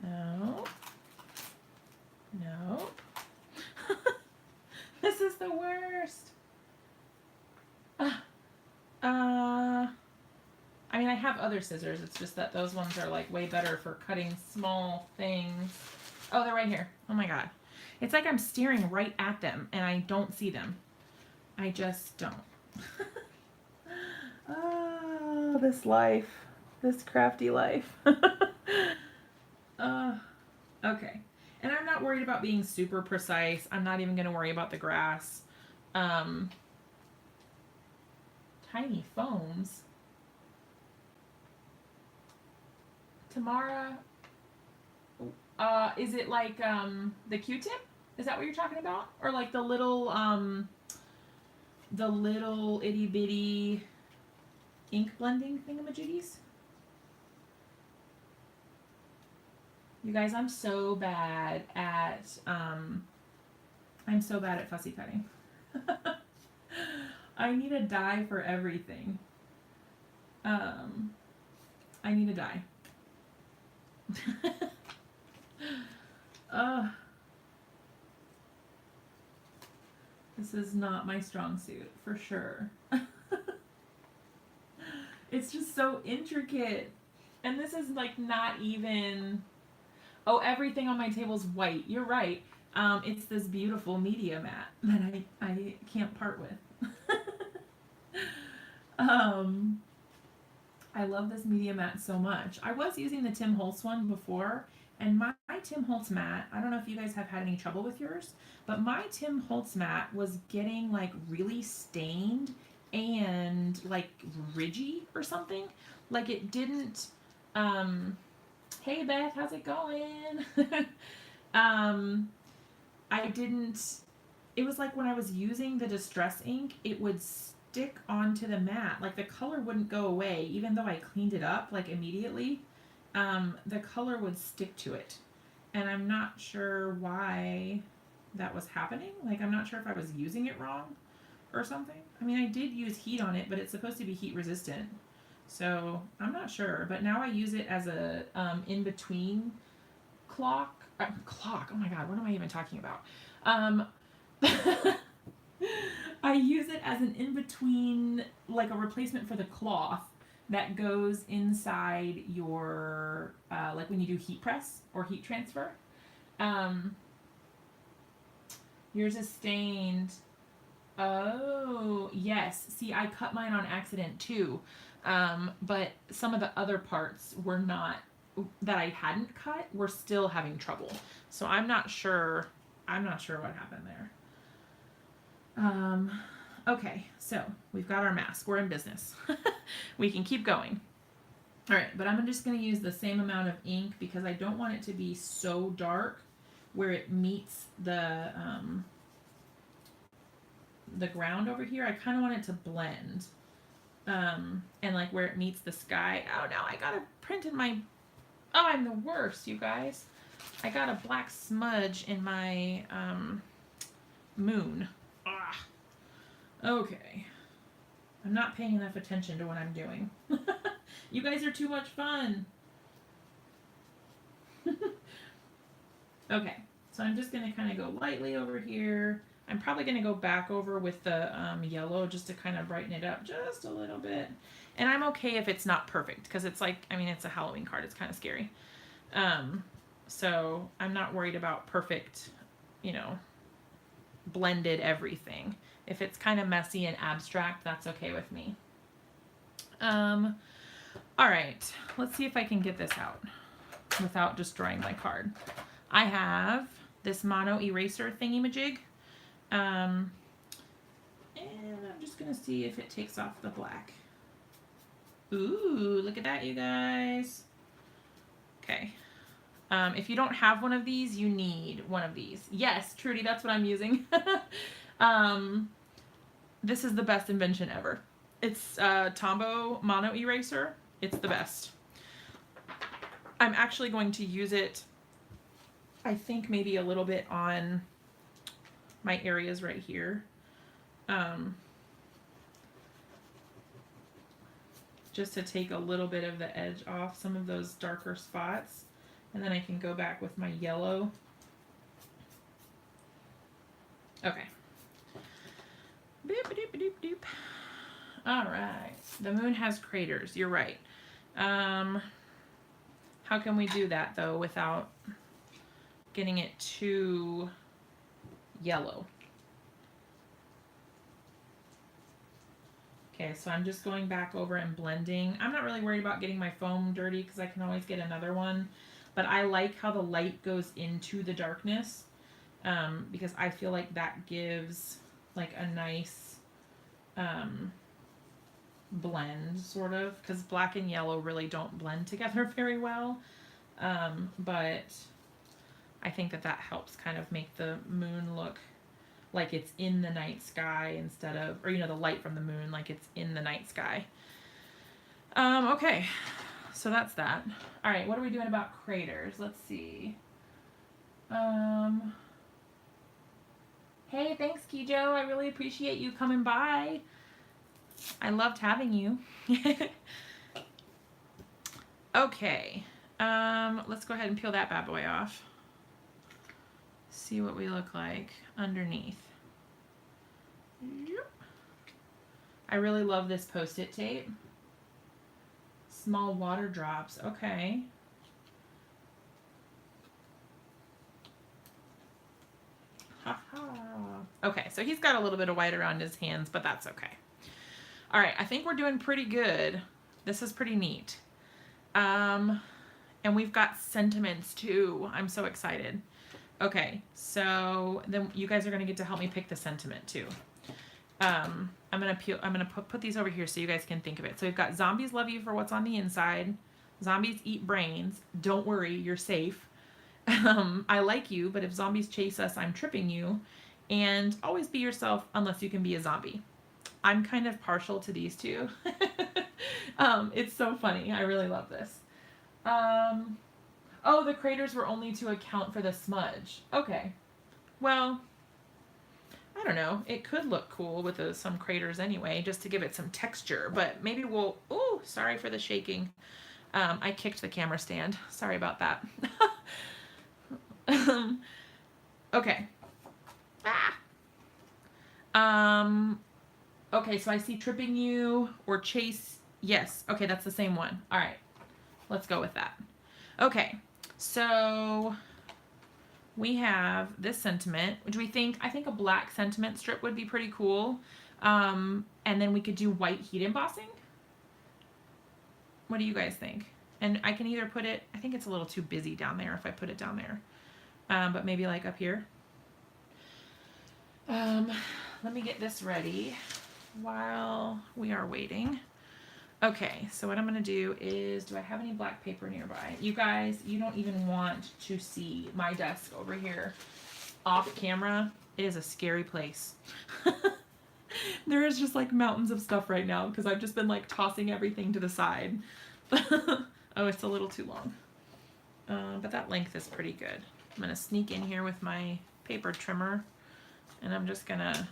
No. No. This is the worst. I mean, I have other scissors. It's just that those ones are like way better for cutting small things. Oh, they're right here. Oh my God. It's like I'm staring right at them and I don't see them. I just don't. Oh, this life. This crafty life. Okay. And I'm not worried about being super precise. I'm not even going to worry about the grass. tiny foams. Tamara, is it like the Q-tip? Is that what you're talking about? Or like the little itty bitty ink blending thingamajiggies? You guys, I'm so bad at fussy cutting. I need a die for everything. I need a die. This is not my strong suit, for sure. It's just so intricate. And this is like not even... Oh, everything on my table's white. You're right. It's this beautiful media mat that I can't part with. I love this media mat so much. I was using the Tim Holtz one before, and my Tim Holtz mat, I don't know if you guys have had any trouble with yours, but my Tim Holtz mat was getting like really stained and like ridgy or something. Like it didn't, hey Beth, how's it going? I didn't, it was like when I was using the Distress ink, it would stick onto the mat. Like the color wouldn't go away, even though I cleaned it up like immediately. The color would stick to it. And I'm not sure why that was happening. Like I'm not sure if I was using it wrong or something. I mean, I did use heat on it, but it's supposed to be heat resistant. So I'm not sure, but now I use it as a in-between clock. Oh my god, what am I even talking about? I use it as an in-between, like a replacement for the cloth that goes inside your, like when you do heat press or heat transfer. Yours is stained. Oh, yes. See, I cut mine on accident too. But some of the other parts were not, that I hadn't cut, were still having trouble. So I'm not sure what happened there. Okay, so we've got our mask. We're in business. We can keep going. All right, but I'm just going to use the same amount of ink because I don't want it to be so dark where it meets the ground over here. I kind of want it to blend. And like where it meets the sky. Oh, now I got a print in my... Oh, I'm the worst, you guys. I got a black smudge in my moon. Ugh. Okay. I'm not paying enough attention to what I'm doing. You guys are too much fun. Okay, so I'm just going to kind of go lightly over here. I'm probably going to go back over with the yellow just to kind of brighten it up just a little bit. And I'm okay if it's not perfect because it's like, I mean, it's a Halloween card. It's kind of scary. So I'm not worried about perfect, you know, blended everything. If it's kind of messy and abstract, that's okay with me. All right, let's see if I can get this out without destroying my card. I have this mono eraser thingy-majig. And I'm just going to see if it takes off the black. Ooh, look at that, you guys. Okay. If you don't have one of these, you need one of these. Yes, Trudy, that's what I'm using. This is the best invention ever. It's Tombow mono eraser. It's the best. I'm actually going to use it, I think maybe a little bit on my areas right here. Just to take a little bit of the edge off some of those darker spots. And then I can go back with my yellow. Okay. Boop, doop, doop, doop. All right. The moon has craters. You're right. How can we do that though without getting it too yellow? Okay, so I'm just going back over and blending. I'm not really worried about getting my foam dirty because I can always get another one. But I like how the light goes into the darkness because I feel like that gives like a nice blend, sort of, because black and yellow really don't blend together very well. But I think that that helps kind of make the moon look like it's in the night sky instead of, or the light from the moon like it's in the night sky. Okay, so that's that. All right, what are we doing about craters? Let's see. Hey, thanks, Kijo. I really appreciate you coming by. I loved having you. Okay, let's go ahead and peel that bad boy off. See what we look like underneath. I really love this Post-it tape. Small water drops. Okay. Okay, so he's got a little bit of white around his hands, but that's okay. All right, I think we're doing pretty good. This is pretty neat. And we've got sentiments too. I'm so excited. Okay, so then you guys are gonna get to help me pick the sentiment too. I'm gonna put these over here so you guys can think of it. So we've got zombies love you for what's on the inside. Zombies eat brains. Don't worry, you're safe. I like you, but if zombies chase us, I'm tripping you. And always be yourself unless you can be a zombie. I'm kind of partial to these two. It's so funny. I really love this. Oh, the craters were only to account for the smudge. Okay. Well, I don't know. It could look cool with some craters anyway, just to give it some texture. But maybe we'll... Ooh, sorry for the shaking. I kicked the camera stand. Sorry about that. Okay. Okay, so I see tripping you or chase. Yes. Okay, that's the same one. All right. Let's go with that. Okay. So we have this sentiment. Do we think, I think a black sentiment strip would be pretty cool. And then we could do white heat embossing. What do you guys think? And I can either put it, I think it's a little too busy down there if I put it down there. But maybe like up here. Let me get this ready while we are waiting. Okay, so what I'm going to do is, do I have any black paper nearby? You guys, you don't even want to see my desk over here off camera. It is a scary place. There is just like mountains of stuff right now because I've just been like tossing everything to the side. Oh, it's a little too long. But that length is pretty good. I'm going to sneak in here with my paper trimmer and I'm just going to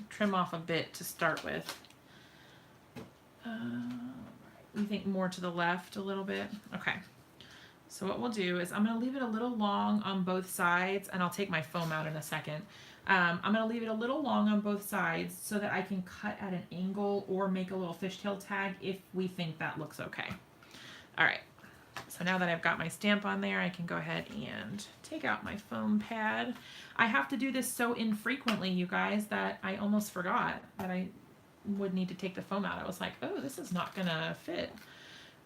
trim off a bit to start with. You think more to the left a little bit? Okay. So what we'll do is I'm going to leave it a little long on both sides, and I'll take my foam out in a second. I'm going to leave it a little long on both sides so that I can cut at an angle or make a little fishtail tag if we think that looks okay. All right. So now that I've got my stamp on there, I can go ahead and take out my foam pad. I have to do this so infrequently, you guys, that I almost forgot that I would need to take the foam out. I was like, oh, this is not gonna fit.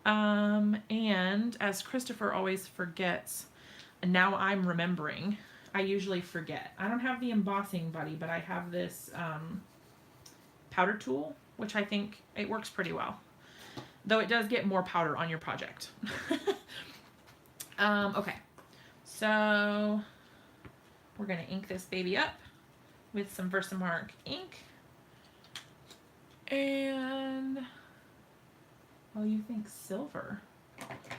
And as Christopher always forgets, and now I'm remembering, I usually forget. I don't have the embossing buddy, but I have this powder tool, which I think it works pretty well. Though it does get more powder on your project. Okay, so we're gonna ink this baby up with some Versamark ink. And, oh, you think silver. Okay.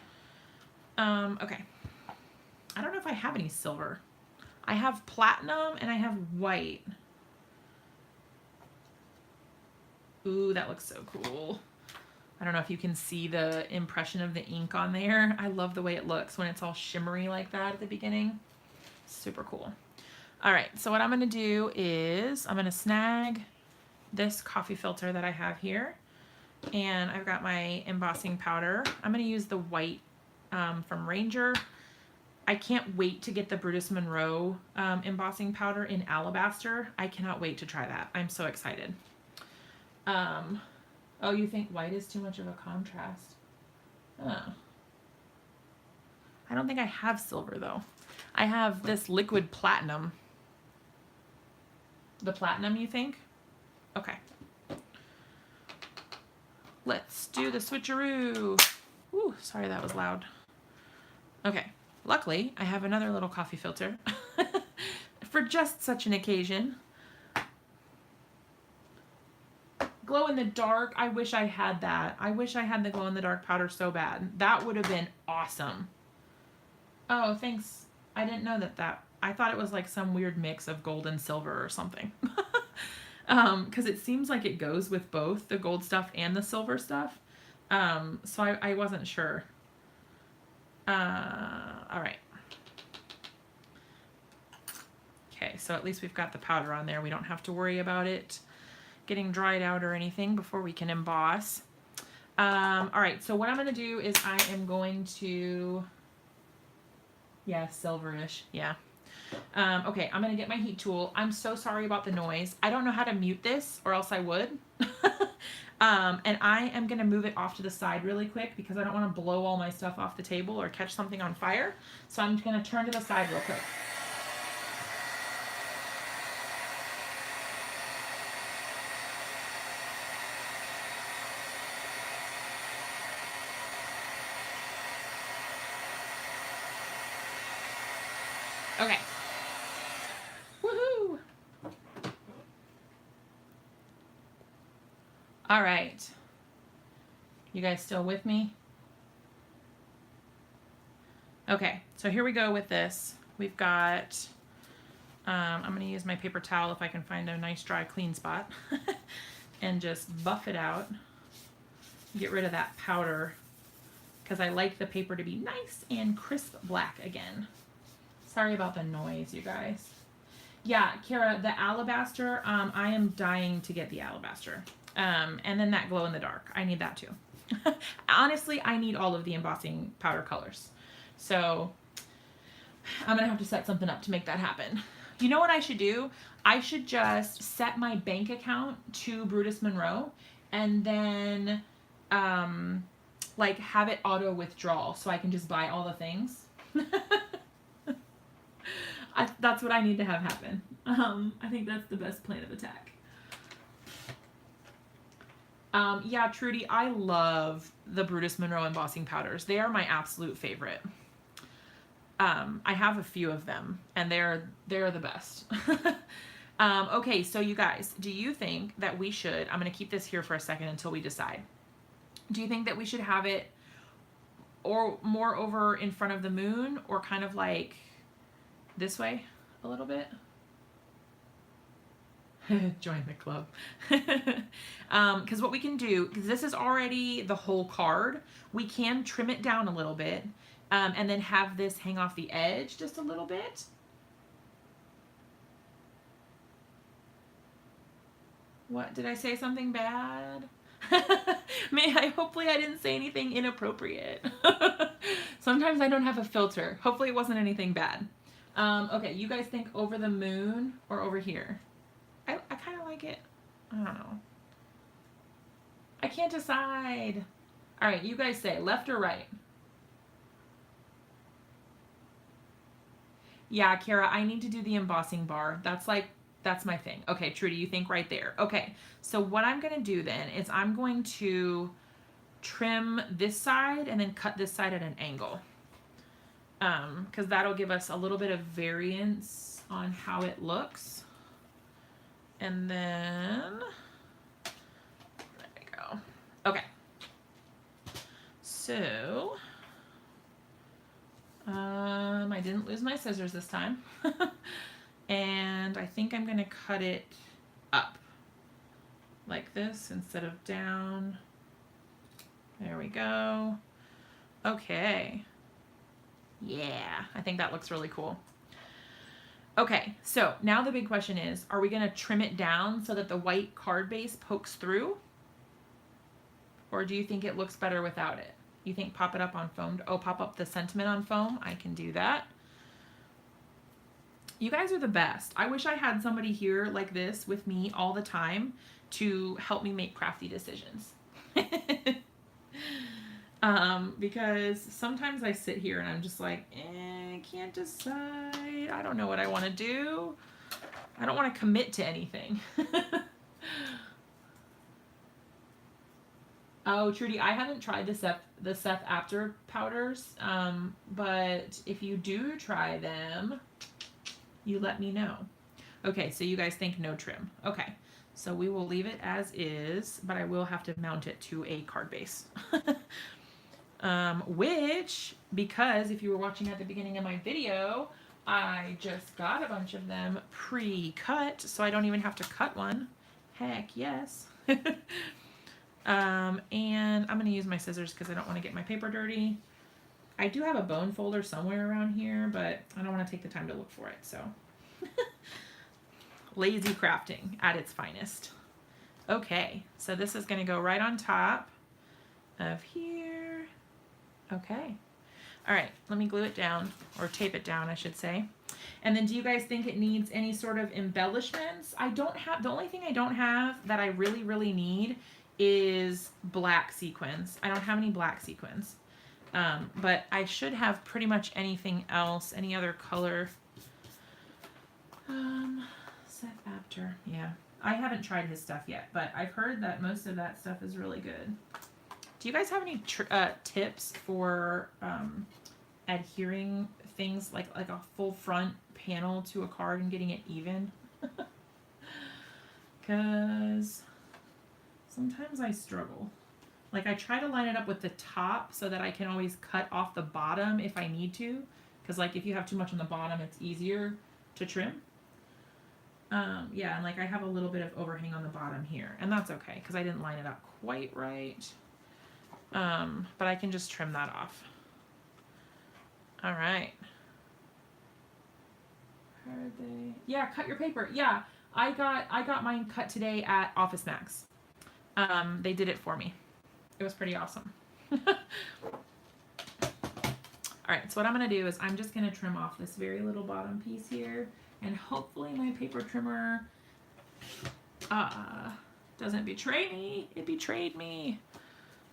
I don't know if I have any silver. I have platinum and I have white. Ooh, that looks so cool. I don't know if you can see the impression of the ink on there. I love the way it looks when it's all shimmery like that at the beginning. Super cool. All right, so what I'm gonna do is I'm gonna snag this coffee filter that I have here, and I've got my embossing powder. I'm going to use the white from Ranger. I can't wait to get the Brutus Monroe embossing powder in alabaster. I cannot wait to try that. I'm so excited. Oh, you think white is too much of a contrast? Oh. I don't think I have silver though. I have this liquid platinum. The platinum, you think? Okay. Let's do the switcheroo. Ooh, sorry that was loud. Okay, luckily I have another little coffee filter for just such an occasion. Glow in the dark, I wish I had that. I wish I had the glow in the dark powder so bad. That would have been awesome. Oh, thanks. I didn't know that. I thought it was like some weird mix of gold and silver or something. Because it seems like it goes with both the gold stuff and the silver stuff. So I wasn't sure. All right. Okay, so at least we've got the powder on there. We don't have to worry about it getting dried out or anything before we can emboss. All right, so what I'm going to do is I am going to, yeah, silverish, yeah. Okay, I'm going to get my heat tool. I'm so sorry about the noise. I don't know how to mute this or else I would. And I am going to move it off to the side really quick because I don't want to blow all my stuff off the table or catch something on fire. So I'm going to turn to the side real quick. Okay. Woohoo! All right. You guys still with me? Okay, so here we go with this. We've got, I'm going to use my paper towel if I can find a nice dry clean spot and just buff it out. Get rid of that powder because I like the paper to be nice and crisp black again. Sorry about the noise, you guys. Yeah, Kara, the alabaster, I am dying to get the alabaster. And then that glow in the dark. I need that too. Honestly, I need all of the embossing powder colors. So I'm going to have to set something up to make that happen. You know what I should do? I should just set my bank account to Brutus Monroe and then like have it auto withdrawal so I can just buy all the things. That's what I need to have happen. I think that's the best plan of attack. Yeah, Trudy, I love the Brutus Monroe embossing powders. They are my absolute favorite. I have a few of them, and they're the best. Okay, so you guys, do you think that we should, I'm going to keep this here for a second until we decide. Do you think that we should have it or more over in front of the moon or kind of like this way a little bit? Join the club. Because what we can do, because this is already the whole card, we can trim it down a little bit and then have this hang off the edge just a little bit. What, did I say something bad? Hopefully I didn't say anything inappropriate. Sometimes I don't have a filter. Hopefully it wasn't anything bad. Okay, you guys think over the moon or over here? I kind of like it. I don't know. I can't decide. All right, you guys say left or right? Yeah, Kara, I need to do the embossing bar. That's my thing. Okay, Trudy, you think right there. Okay, so what I'm going to do then is I'm going to trim this side and then cut this side at an angle. Because that'll give us a little bit of variance on how it looks. And then, there we go. Okay. So, I didn't lose my scissors this time. And I think I'm going to cut it up like this instead of down. There we go. Okay. Yeah, I think that looks really cool. Okay, so now the big question is, are we going to trim it down so that the white card base pokes through? Or do you think it looks better without it? You think pop it up on foam? Oh, pop up the sentiment on foam? I can do that. You guys are the best. I wish I had somebody here like this with me all the time to help me make crafty decisions. Because sometimes I sit here and I'm just like, I can't decide. I don't know what I want to do. I don't want to commit to anything. Oh, Trudy, I haven't tried the Seth After powders, but if you do try them, you let me know. Okay, so you guys think no trim. Okay, so we will leave it as is, but I will have to mount it to a card base. Which, because if you were watching at the beginning of my video, I just got a bunch of them pre-cut, so I don't even have to cut one. Heck yes. And I'm going to use my scissors because I don't want to get my paper dirty. I do have a bone folder somewhere around here, but I don't want to take the time to look for it, so. Lazy crafting at its finest. Okay, so this is going to go right on top of here. Okay. All right, let me glue it down, or tape it down, I should say. And then do you guys think it needs any sort of embellishments? I don't have, the only thing I don't have that I really, really need is black sequins. I don't have any black sequins. But I should have pretty much anything else, any other color. Seth After, yeah. I haven't tried his stuff yet, but I've heard that most of that stuff is really good. Do you guys have any tips for adhering things like a full front panel to a card and getting it even? Because sometimes I struggle. Like I try to line it up with the top so that I can always cut off the bottom if I need to. Because like if you have too much on the bottom, it's easier to trim. Yeah, and like I have a little bit of overhang on the bottom here, and that's okay because I didn't line it up quite right. But I can just trim that off. All right. Are they? Yeah, cut your paper. Yeah, I got mine cut today at Office Max. They did it for me. It was pretty awesome. All right, so what I'm gonna do is I'm just gonna trim off this very little bottom piece here, and hopefully my paper trimmer doesn't betray me. It betrayed me.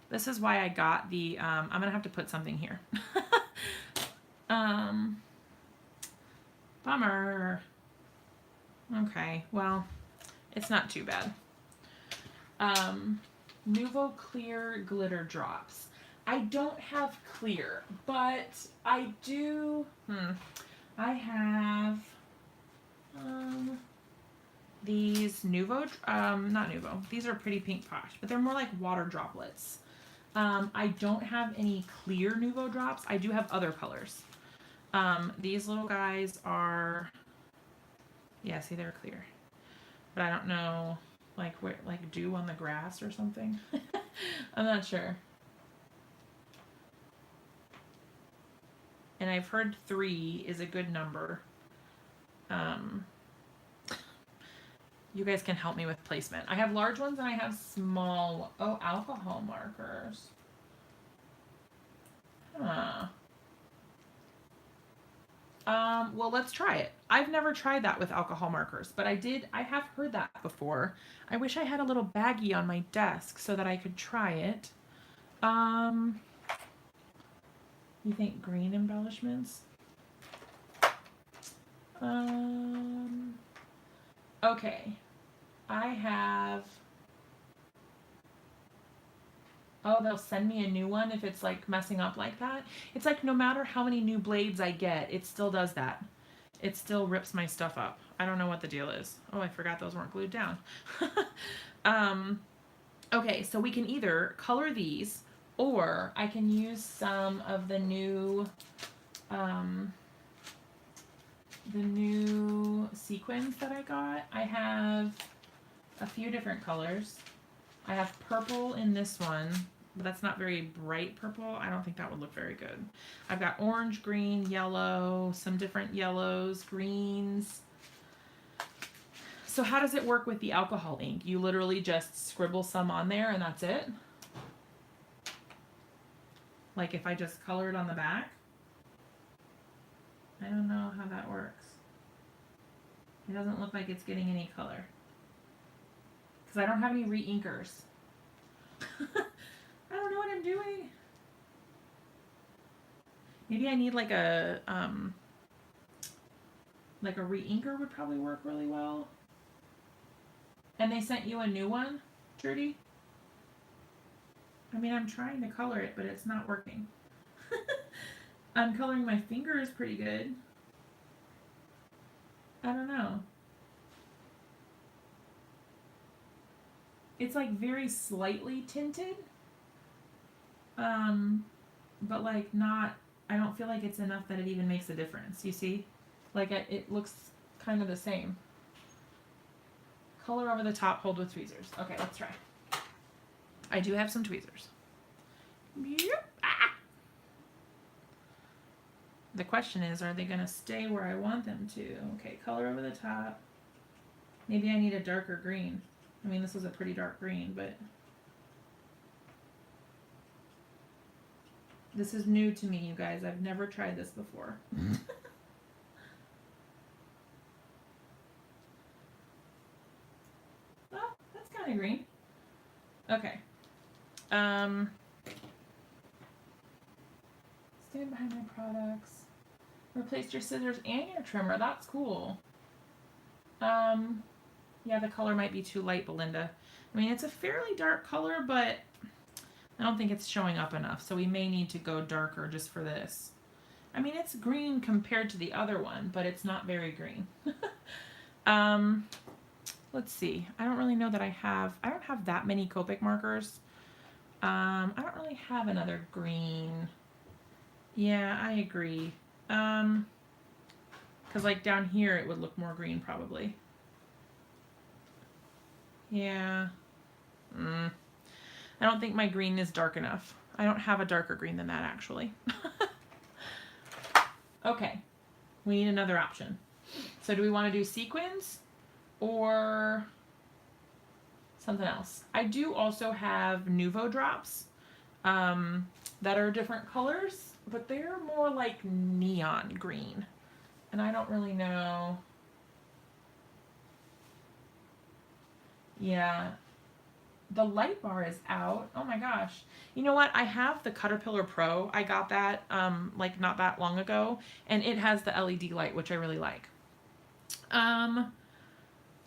This is why I got the, I'm gonna have to put something here. Bummer. Okay, well, it's not too bad. Nuvo Clear Glitter Drops. I don't have clear, but I do, I have, these Nuvo, not Nuvo, these are Pretty Pink Posh, but they're more like water droplets. I don't have any clear Nuvo drops. I do have other colors. These little guys are, yeah, see, they're clear. But I don't know, like, where, like dew on the grass or something. I'm not sure. And I've heard 3 is a good number. You guys can help me with placement. I have large ones and I have small, oh, alcohol markers. Huh. Well, let's try it. I've never tried that with alcohol markers, but I have heard that before. I wish I had a little baggie on my desk so that I could try it. You think green embellishments? Okay. I have, oh, they'll send me a new one if it's like messing up like that. It's like no matter how many new blades I get, it still does that. It still rips my stuff up. I don't know what the deal is. Oh, I forgot those weren't glued down. Okay, so we can either color these or I can use some of the new sequins that I got. I have a few different colors. I have purple in this one, but that's not very bright purple. I don't think that would look very good. I've got orange, green, yellow, some different yellows, greens. So how does it work with the alcohol ink? You literally just scribble some on there and that's it? Like if I just color it on the back? I don't know how that works. It doesn't look like it's getting any color. Because I don't have any re-inkers. I don't know what I'm doing. Maybe I need like a re-inker would probably work really well. And they sent you a new one, Trudy? I mean, I'm trying to color it, but it's not working. I'm coloring my fingers pretty good. I don't know. It's like very slightly tinted. Um, but like not, I don't feel like it's enough that it even makes a difference. You see? Like it looks kind of the same. Color over the top, hold with tweezers. Okay, let's try. I do have some tweezers. Yep. Ah! The question is, are they going to stay where I want them to? Okay, color over the top. Maybe I need a darker green. I mean, this is a pretty dark green, but this is new to me, you guys. I've never tried this before. Oh, that's kind of green. Okay. Stand behind my products. Replaced your scissors and your trimmer. That's cool. Yeah, the color might be too light, Belinda. I mean, it's a fairly dark color, but I don't think it's showing up enough, so we may need to go darker just for this. I mean, it's green compared to the other one, but it's not very green. Let's see. I don't really know that I don't have that many Copic markers. I don't really have another green. Yeah, I agree. Because like down here it would look more green probably. Yeah. I don't think my green is dark enough. I don't have a darker green than that actually. Okay. We need another option. So do we want to do sequins or something else? I do also have Nuvo drops that are different colors, but they're more like neon green. And I don't really know. Yeah. The light bar is out. Oh my gosh. You know what? I have the Caterpillar Pro. I got that like not that long ago, and it has the LED light, which I really like.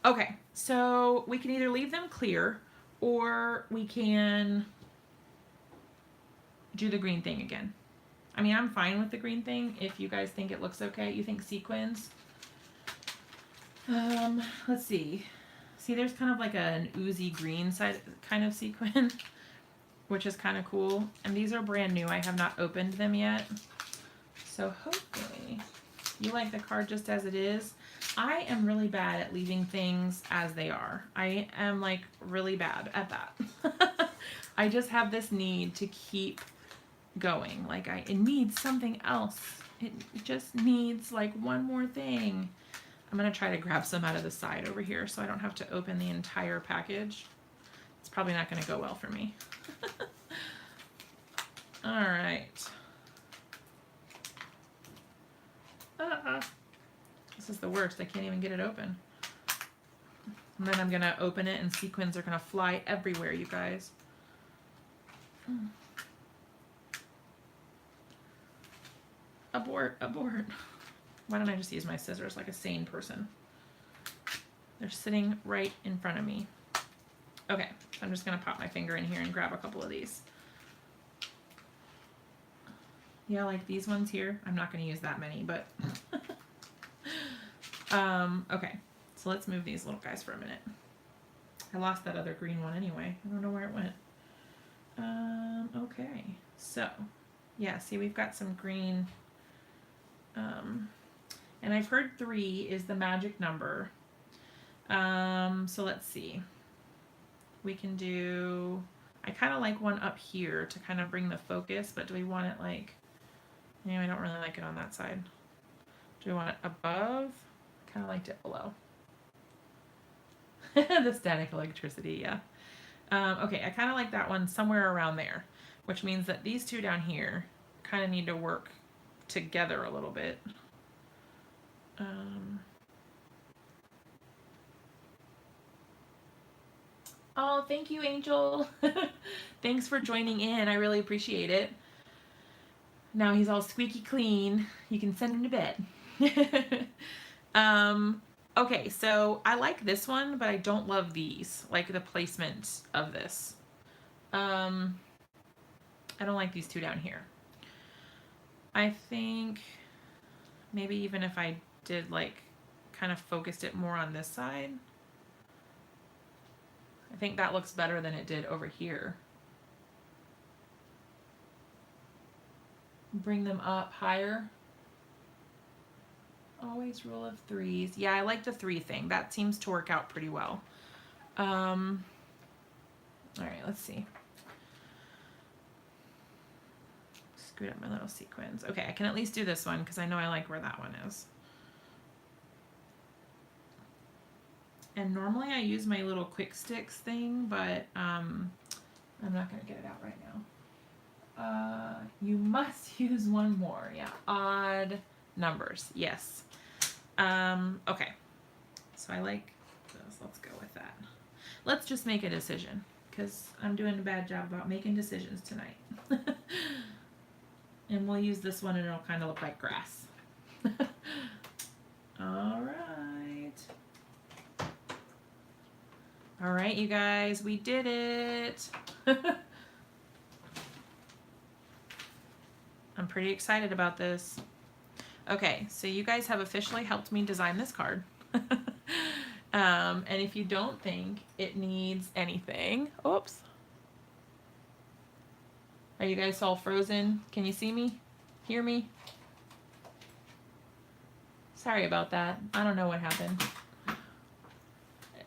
Okay, so we can either leave them clear or we can do the green thing again. I mean, I'm fine with the green thing if you guys think it looks okay. You think sequins? Let's see. See, there's kind of like an oozy green side kind of sequin, which is kind of cool. And these are brand new. I have not opened them yet. So hopefully you like the card just as it is. I am really bad at leaving things as they are. I am like really bad at that. I just have this need to keep going. Like it needs something else. It just needs like one more thing. I'm going to try to grab some out of the side over here so I don't have to open the entire package. It's probably not going to go well for me. All right. This is the worst. I can't even get it open. And then I'm going to open it and sequins are going to fly everywhere, you guys. Abort, abort. Why don't I just use my scissors like a sane person? They're sitting right in front of me. Okay, so I'm just going to pop my finger in here and grab a couple of these. Yeah, like these ones here. I'm not going to use that many, but... okay, so let's move these little guys for a minute. I lost that other green one anyway. I don't know where it went. Okay, so, yeah, see, we've got some green... and I've heard 3 is the magic number. So let's see. We can do, I kind of like one up here to kind of bring the focus, but do we want it like, anyway, I don't really like it on that side. Do we want it above? I kind of liked it below. The static electricity, yeah. Okay, I kind of like that one somewhere around there, which means that these two down here kind of need to work together a little bit. Oh, thank you, Angel. Thanks for joining in. I really appreciate it. Now he's all squeaky clean. You can send him to bed. Okay, so I like this one, but I don't love these, like the placement of this. I don't like these two down here. I think maybe even if I did like kind of focused it more on this side, I think that looks better than it did over here. Bring them up higher. Always rule of threes. Yeah, I like the 3 thing. That seems to work out pretty well. All right, let's see. Screwed up my little sequins. Okay, I can at least do this one because I know I like where that one is. And normally I use my little quick sticks thing, but I'm not going to get it out right now. You must use one more. Yeah, odd numbers. Yes. Okay. So I like this. Let's go with that. Let's just make a decision because I'm doing a bad job about making decisions tonight. And we'll use this one and it'll kind of look like grass. All right. All right, you guys, we did it. I'm pretty excited about this. Okay, so you guys have officially helped me design this card. And if you don't think it needs anything, oops. Are you guys all frozen? Can you see me? Hear me? Sorry about that. I don't know what happened.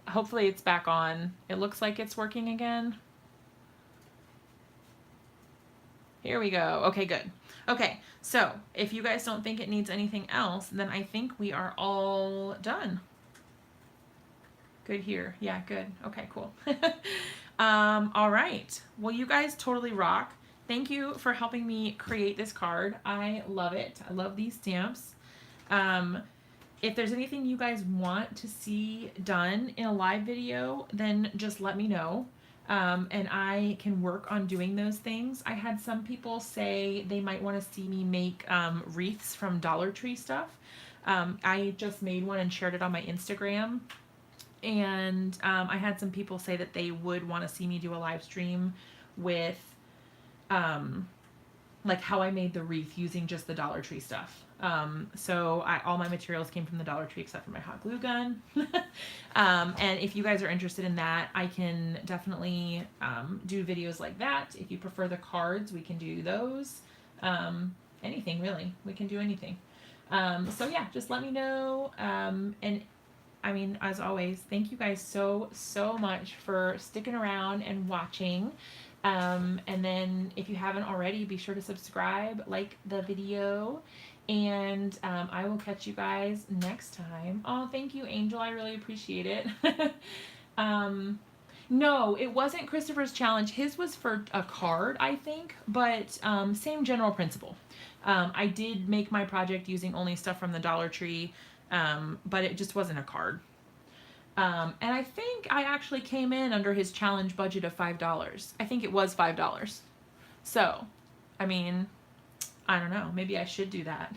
Hopefully it's back on. It looks like it's working again. Here we go. Okay, good. Okay, so if you guys don't think it needs anything else, then I think we are all done. Good here. Yeah, good. Okay, cool. All right. Well, you guys totally rock. Thank you for helping me create this card. I love it. I love these stamps. If there's anything you guys want to see done in a live video, then just let me know. And I can work on doing those things. I had some people say they might want to see me make wreaths from Dollar Tree stuff. I just made one and shared it on my Instagram. And I had some people say that they would want to see me do a live stream with like how I made the wreath using just the Dollar Tree stuff. So all my materials came from the Dollar Tree except for my hot glue gun. And if you guys are interested in that, I can definitely do videos like that. If you prefer the cards, we can do those. Anything really, we can do anything. So yeah, just let me know. And I mean, as always, thank you guys so much for sticking around and watching. And then if you haven't already, be sure to subscribe, like the video, and I will catch you guys next time. Oh, thank you, Angel. I really appreciate it. No, it wasn't Christopher's challenge. His was for a card, I think, but same general principle. I did make my project using only stuff from the Dollar Tree, but it just wasn't a card. And I think I actually came in under his challenge budget of $5. I think it was $5. So, I mean, I don't know. Maybe I should do that.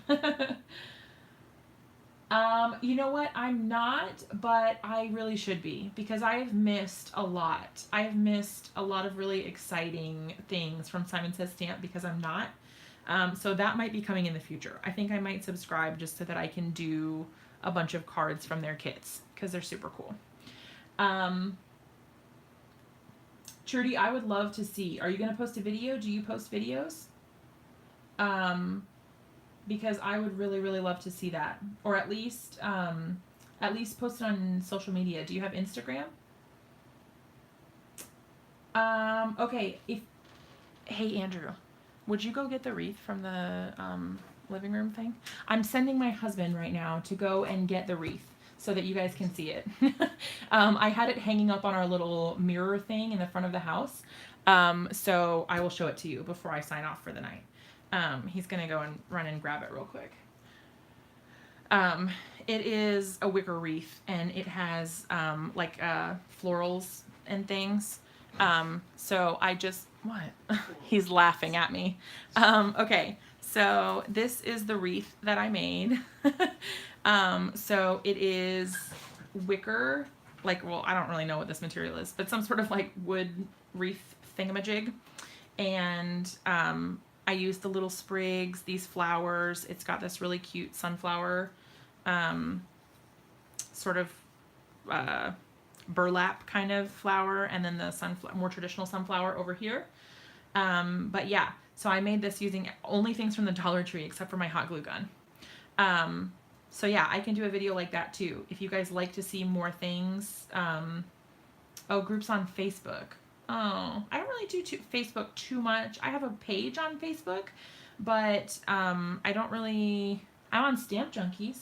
You know what? I'm not, but I really should be because I have missed a lot. I have missed a lot of really exciting things from Simon Says Stamp because I'm not. So that might be coming in the future. I think I might subscribe just so that I can do a bunch of cards from their kits because they're super cool. Trudy, I would love to see. Are you going to post a video? Do you post videos? Because I would really love to see that, or at least post it on social media. Do you have Instagram? Okay. Hey Andrew, would you go get the wreath from the living room thing? I'm sending my husband right now to go and get the wreath so that you guys can see it. I had it hanging up on our little mirror thing in the front of the house. So I will show it to you before I sign off for the night. He's gonna go and run and grab it real quick. It is a wicker wreath and it has like florals and things. So I just, what? He's laughing at me. Okay, so this is the wreath that I made. So it is wicker, like, well, I don't really know what this material is, but some sort of like wood wreath thingamajig. and I used the little sprigs, these flowers. It's got this really cute sunflower sort of burlap kind of flower, and then the sunflower, more traditional sunflower over here. But yeah, so I made this using only things from the Dollar Tree except for my hot glue gun. So yeah, I can do a video like that too. If you guys like to see more things, oh, groups on Facebook. Oh, I don't really do Facebook too much. I have a page on Facebook, but I don't really. I'm on Stamp Junkies,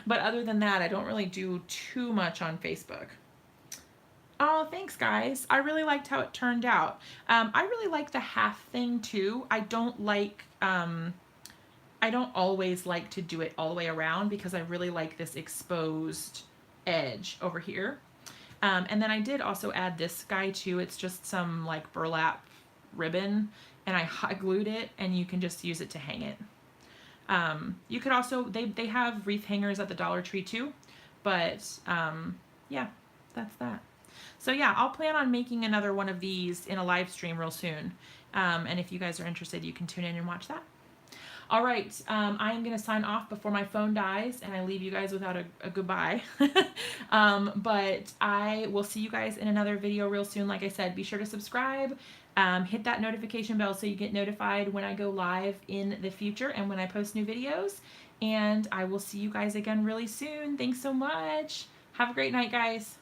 but other than that, I don't really do too much on Facebook. Oh, thanks, guys. I really liked how it turned out. I really like the half thing too. I don't like. I don't always like to do it all the way around because I really like this exposed edge over here. And then I did also add this guy too. It's just some like burlap ribbon, and I hot glued it, and you can just use it to hang it. You could also, they have wreath hangers at the Dollar Tree too, but yeah, that's that. So yeah, I'll plan on making another one of these in a live stream real soon. And if you guys are interested, you can tune in and watch that. All right, I am going to sign off before my phone dies and I leave you guys without a goodbye. But I will see you guys in another video real soon. Like I said, be sure to subscribe, hit that notification bell so you get notified when I go live in the future and when I post new videos. And I will see you guys again really soon. Thanks so much. Have a great night, guys.